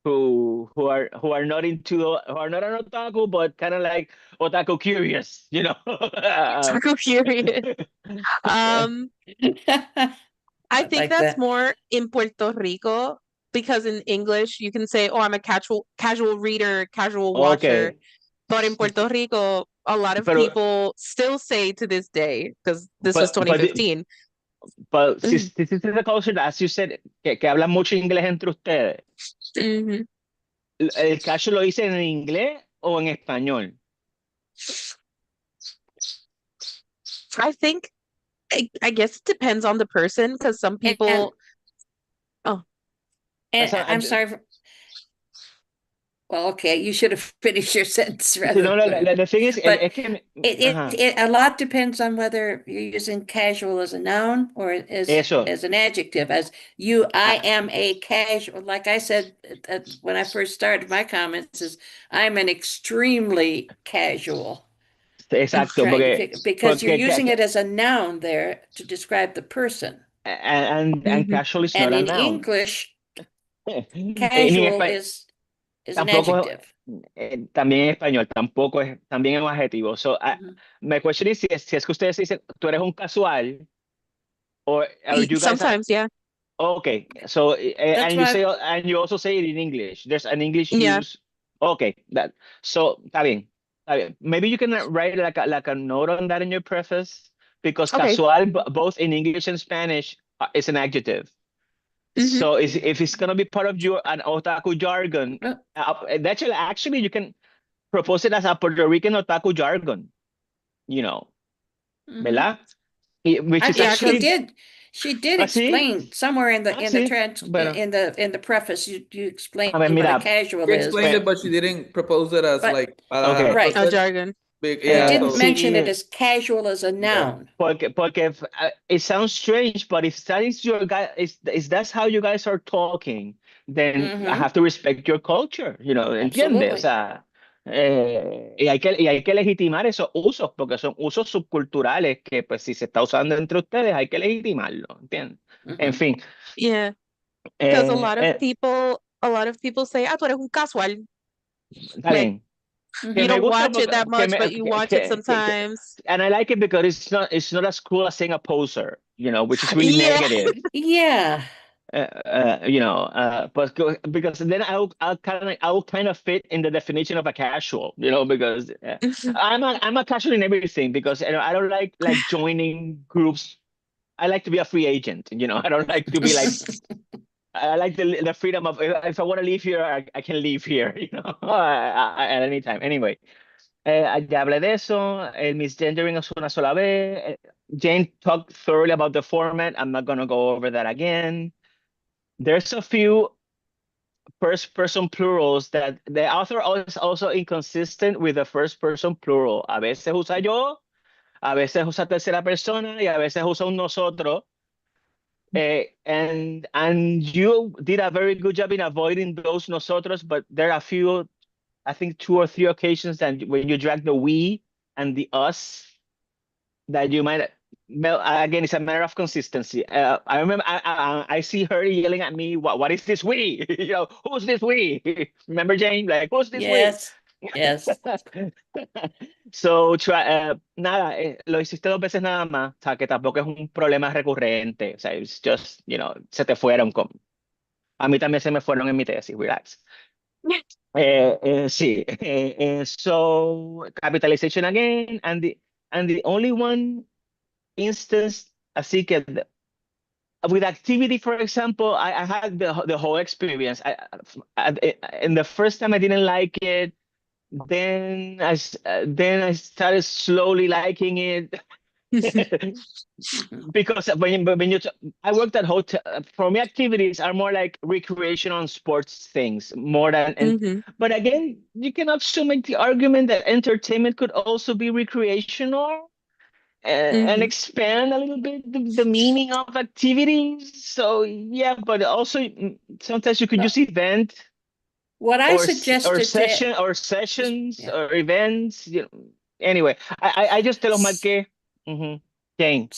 Who are not who are not an otaku but kind of like otaku curious, you know. Taco curious. Um, I think like that's that. more in Puerto Rico because in English you can say, "Oh, I'm a casual reader, casual watcher." Okay, But in Puerto Rico, a lot of pero people still say to this day, because this was but but, 2015. but si, Mhm. si, si te culture, as you said, que hablan mucho inglés entre ustedes, Mhm. ¿el caso lo dicen en inglés o en español? I think, I guess it depends on the person because some And, people, oh, I'm sorry. Well, okay, you should have finished your sentence Si no, rather than. the thing is, But es que, ajá, it a lot depends on whether you're using casual as a noun or eso, as an adjective. I am a casual. Like I said when I first started my comments, is I'm an extremely casual. exacto, Trying to figure because you're porque using it as a noun there to describe the person. and mhm. casual is not And a in noun. English, Ni casual is an tampoco, adjective. también en español, tampoco es, también es un adjetivo. So, Mhm. my question is, si es que ustedes dicen, tú eres un casual, or you guys are, Sometimes, yeah. okay, so, That's and you why say, and you also say it in English. There's an English Yeah. use. Okay, so, está bien, está bien. Maybe you can write like a note on that in your preface, because Okay. casual, both in English and Spanish, is an adjective. Mhm. So if it's gonna be part of your an otaku jargon, actually you can propose it as a Puerto Rican otaku jargon, you know, Mhm. ¿verdad? Which I is think Yeah, she because actually, did. She did así, explain somewhere así, bueno, in the preface. You explained a ver, what a mira, casual She is, explained pues, it, but she didn't propose it as but like Alejandro okay, right, a said. jargon. she Yeah, didn't so mention it sí, as casual as a yeah. noun. porque it sounds strange, but if that is your guy, is that's how you guys are talking, then I Mhm. have to respect your culture, you know, ¿entiendes? O Absolutely. sea, y hay que legitimar esos usos, porque son usos subculturales que, pues, si se está usando entre ustedes, hay que legitimarlo, ¿entiendes? En Mhm. fin, Yeah, because eh, eh, a lot of people say, "Ah, tú eres un casual." está Like bien. Que you me Mhm. don't gusta watch porque, it that much, but you watch it sometimes. and I like it because it's not as cool as saying a poser, you know, which is really Yeah. negative. Yeah. You know, but because then I'll kind of fit in the definition of a casual, you know, because I'm a casual in everything because you know, I don't like joining groups. I like to be a free agent, you know. I don't like to be like I like the freedom of if I want to leave here, I can leave here, you know, at any time. Anyway, ya hablé de eso. El misgendering es una sola vez. Jane talked thoroughly about the format. I'm not gonna go over that again. There's a few first person plurals that the author is also inconsistent with the first person plural. A veces usa yo, a veces usa tercera persona y a veces usa un nosotros. And you did a very good job in avoiding those nosotros, but there are a few, I think 2 or 3 occasions that when you drag the we and the us, that you might, well, again, it's a matter of consistency. I remember I see her yelling at me, what is this we? You know, who's this we? Remember, Jane? Like, who's this Yes, yes. we? So, nada, lo hiciste 2 veces nada más, o sea, que tampoco es un problema recurrente. O sea, it's just, you know, se te fueron. A mí también se me fueron en mi tesis, relax. Sí, so capitalization again, and the only one instance, así que with activity, for example, I had the whole experience. And the first time I didn't like it, then I started slowly liking it. Because I worked at hotel. For me, activities are more like recreational and sports things more than. But again, you can also make the argument that entertainment could also be recreational and expand a little bit the meaning of activities. So yeah, but also sometimes you could use event What I or suggested sessions or events. You know. Anyway, I just te los marqué. Jane.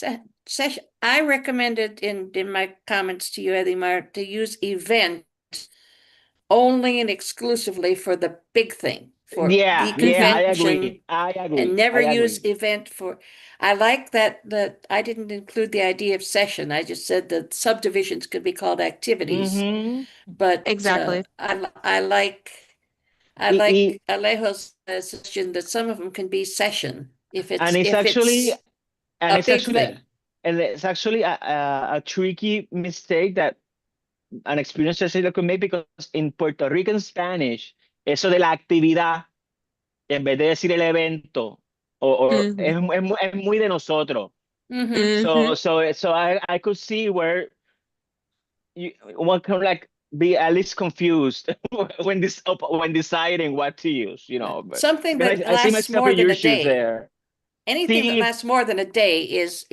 Session. I recommended in my comments to you, Edimar, to use event only and exclusively for the big thing, for the I convention, agree. and never I use agree. event for. I like that I didn't include the idea of session. I just said that subdivisions could be called activities. But Exactly. I like Alejo's suggestion that some of them can be session if it's a big thing. And it's actually a tricky mistake that an experienced translator could make, because in Puerto Rican Spanish, eso de la actividad, en vez de decir el evento, es muy de nosotros. So I could see where one can like be at least confused when deciding what to use, you know. But something that I see lasts myself more in than your a shoes day. there. Anything that lasts more than a day is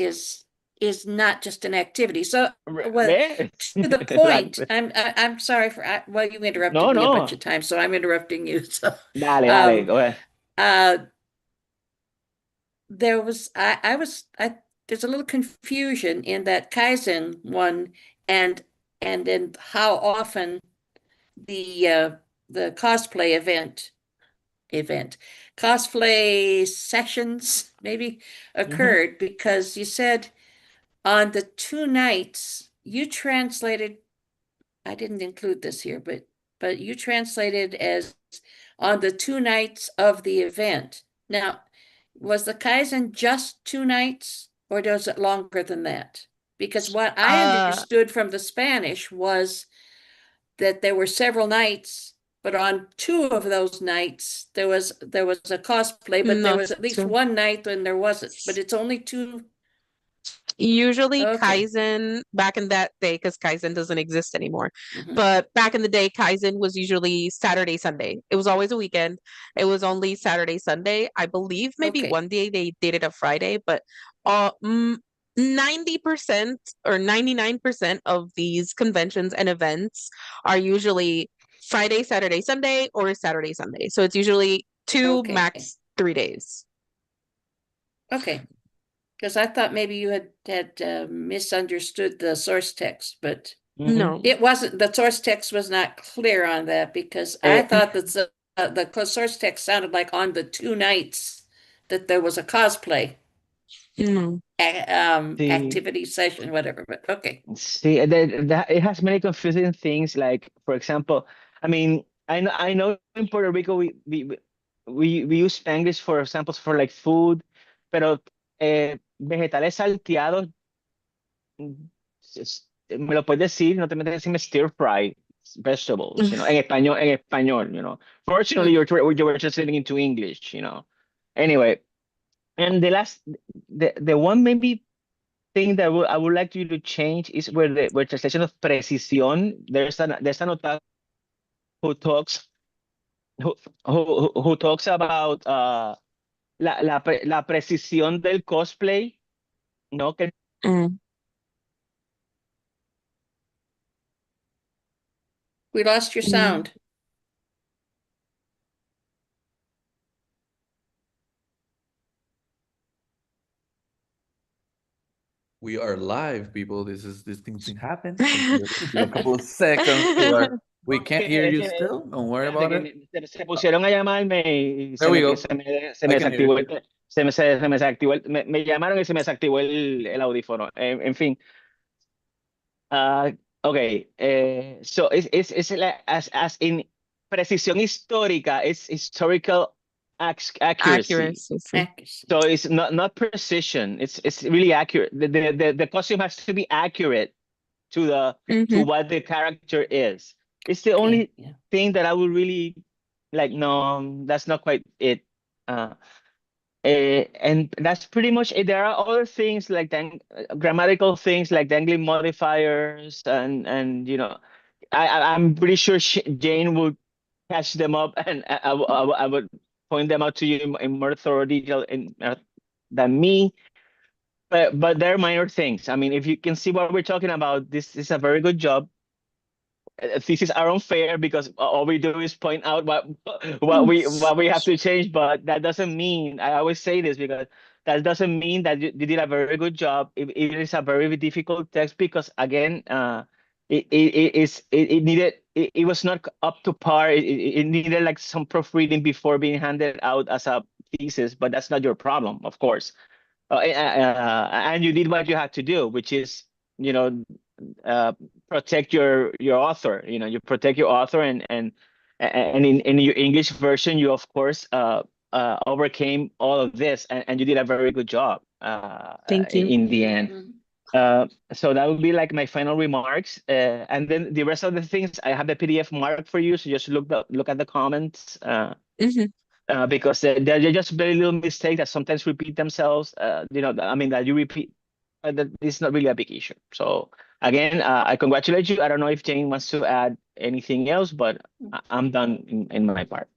not just an activity. So, well, to the point, I'm sorry for well, you interrupted me a bunch of times, so I'm interrupting you. So, dale, go ahead. There's a little confusion in that Kaizen one, and in how often the cosplay cosplay sessions maybe occurred, because you said on the 2 nights you translated, I didn't include this here, but you translated as on the 2 nights of the event. Now, was the Kaizen just 2 nights, or was it longer than that? Because what I understood from the Spanish was that there were several nights, but on 2 of those nights there was a cosplay, but there was at least 1 night when there wasn't. But it's only 2. Usually Kaizen back in that day, because Kaizen doesn't exist anymore. But back in the day, Kaizen was usually Saturday, Sunday. It was always a weekend. It was only Saturday, Sunday. I believe maybe one day they did it a Friday, but 90% or 99% of these conventions and events are usually Friday, Saturday, Sunday, or Saturday, Sunday. So it's usually 2, max 3 days. Okay. Because I thought maybe you had misunderstood the source text, but no, it wasn't. The source text was not clear on that, because I thought that the source text sounded like on the 2 nights that there was a cosplay activity session, whatever. But okay. See, it has many confusing things. Like, for example, I mean, I know in Puerto Rico we use Spanglish for examples for like food, pero vegetales salteados, me lo puedes decir, no te metes decirme stir fry vegetables, you know, en español, you know. Fortunately, you were translating into English, you know. Anyway, and the one maybe thing that I would like you to change is where translation of precisión. There's an otaku who talks about la precisión del cosplay, ¿no? Que Mm. We lost your sound. We are live, people. This thing's been happening. A couple of seconds where we can't hear you still. Don't worry about it. Se pusieron a llamarme y There we go. se me I can hear desactivó you. se me desactivó me llamaron y se me desactivó el audífono. En fin. Okay. So it's like, as in precisión histórica, it's historical accuracy. Accuracy. So it's not precision. It's really accurate. The costume has to be accurate to to what the character is. It's the only thing that I would really like. No, that's not quite it. And that's pretty much it. There are other things like grammatical things like dangling modifiers and you know, I'm pretty sure Jane would catch them up and I would point them out to you in more thorough detail than me. But they're minor things. I mean, if you can see what we're talking about, this is a very good job. Theses are unfair because all we do is point out what we have to change, but that doesn't mean, I always say this because that doesn't mean that you did a very good job. It is a very difficult text because again, it was not up to par. It needed like some proofreading before being handed out as a thesis, but that's not your problem, of course. And you did what you had to do, which is, you know, protect your author. You know, you protect your author, and in your English version, you of course overcame all of this, and you did a very good job. Thank you. In the end. So that would be like my final remarks, and then the rest of the things I have the PDF marked for you. So just look at the comments. Because they're just very little mistakes that sometimes repeat themselves. You know, I mean that you repeat, that it's not really a big issue. So again, I congratulate you. I don't know if Jane wants to add anything else, but I'm done in my part.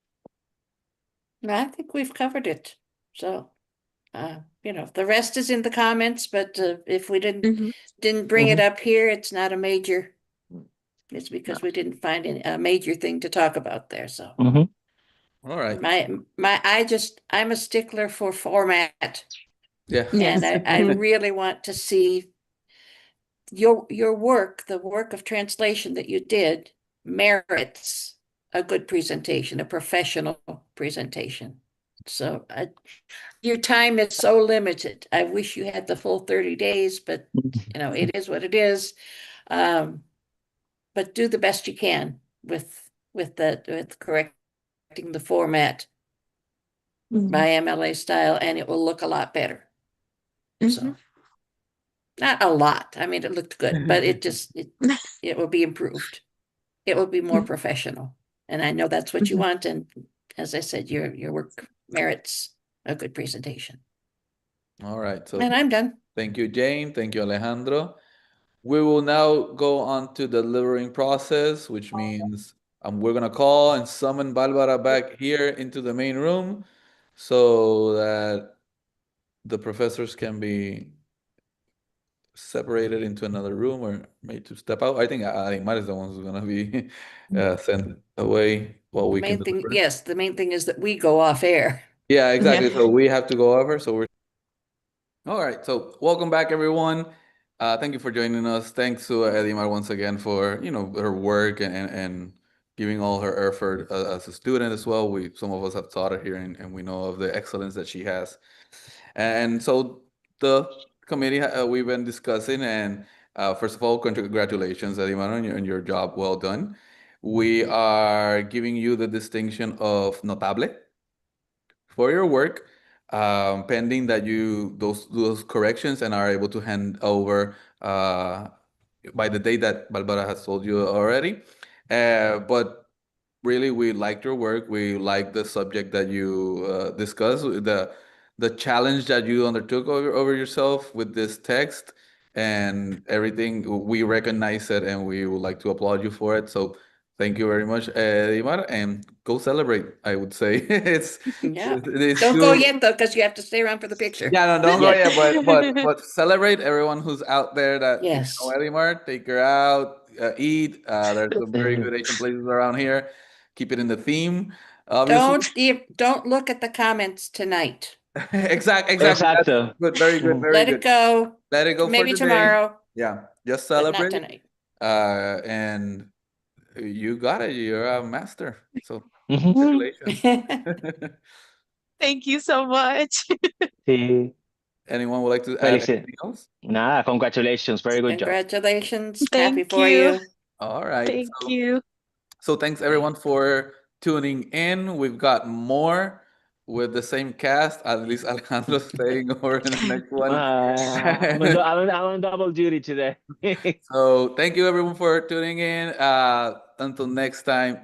I think we've covered it. So, you know, the rest is in the comments, but if we didn't bring it up here, it's not a major. It's because we didn't find a major thing to talk about there. So. All right. I'm a stickler for format. Yeah. And I really want to see your work, the work of translation that you did, merits a good presentation, a professional presentation. So your time is so limited. I wish you had the full 30 days, but you know, it is what it is. But do the best you can with correcting the format by MLA style, and it will look a lot better. So not a lot. I mean, it looked good, but it will be improved. It will be more professional. And I know that's what you want. And as I said, your work merits a good presentation. All right. So, and I'm done. Thank you, Jane. Thank you, Alejandro. We will now go on to the delivering process, which means we're going to call and summon Barbara back here into the main room so that the professors can be separated into another room or made to step out. I think Edimar is the one who's going to be sent away while we can deliver. Yes, the main thing is that we go off air. Yeah, exactly. So we have to go over. So we're all right. So welcome back, everyone. Thank you for joining us. Thanks to Edimar once again for her work and giving all her effort as a student as well. Some of us have taught her here, and we know of the excellence that she has. And so the committee we've been discussing, and first of all, congratulations, Edimar, on your job. Well done. We are giving you the distinction of notable for your work, pending that you do those corrections and are able to hand over by the date that Barbara has told you already. But really, we liked your work. We liked the subject that you discussed, the challenge that you undertook over yourself with this text and everything. We recognize it, and we would like to applaud you for it. So Thank you very much, Edimar, and go celebrate, I would say. Yeah. It's Don't go too- yet though, because you have to stay around for the picture. Yeah, no, don't go Yeah. yet, but celebrate everyone who's out there that Yes. know Edimar. Take her out, eat. There's some very good Asian places around here. Keep it in the theme. Obviously, Don't look at the comments tonight. exactly. That's Exacto. good, very good, very Let good. it go. Let it go Maybe for today. tomorrow, Yeah, just but not celebrate. tonight. And you got it. You're a master. So Mhm. congratulations. Thank you so much. Sí. Anyone would like to add anything else? Nada, congratulations. Very good job. Congratulations. Happy Thank for you. you. All right. Thank you. So thanks everyone for tuning in. We've got more with the same cast. At least Alejandro's staying over in the next one. I'm on double duty today. So thank you everyone for tuning in. Until next time.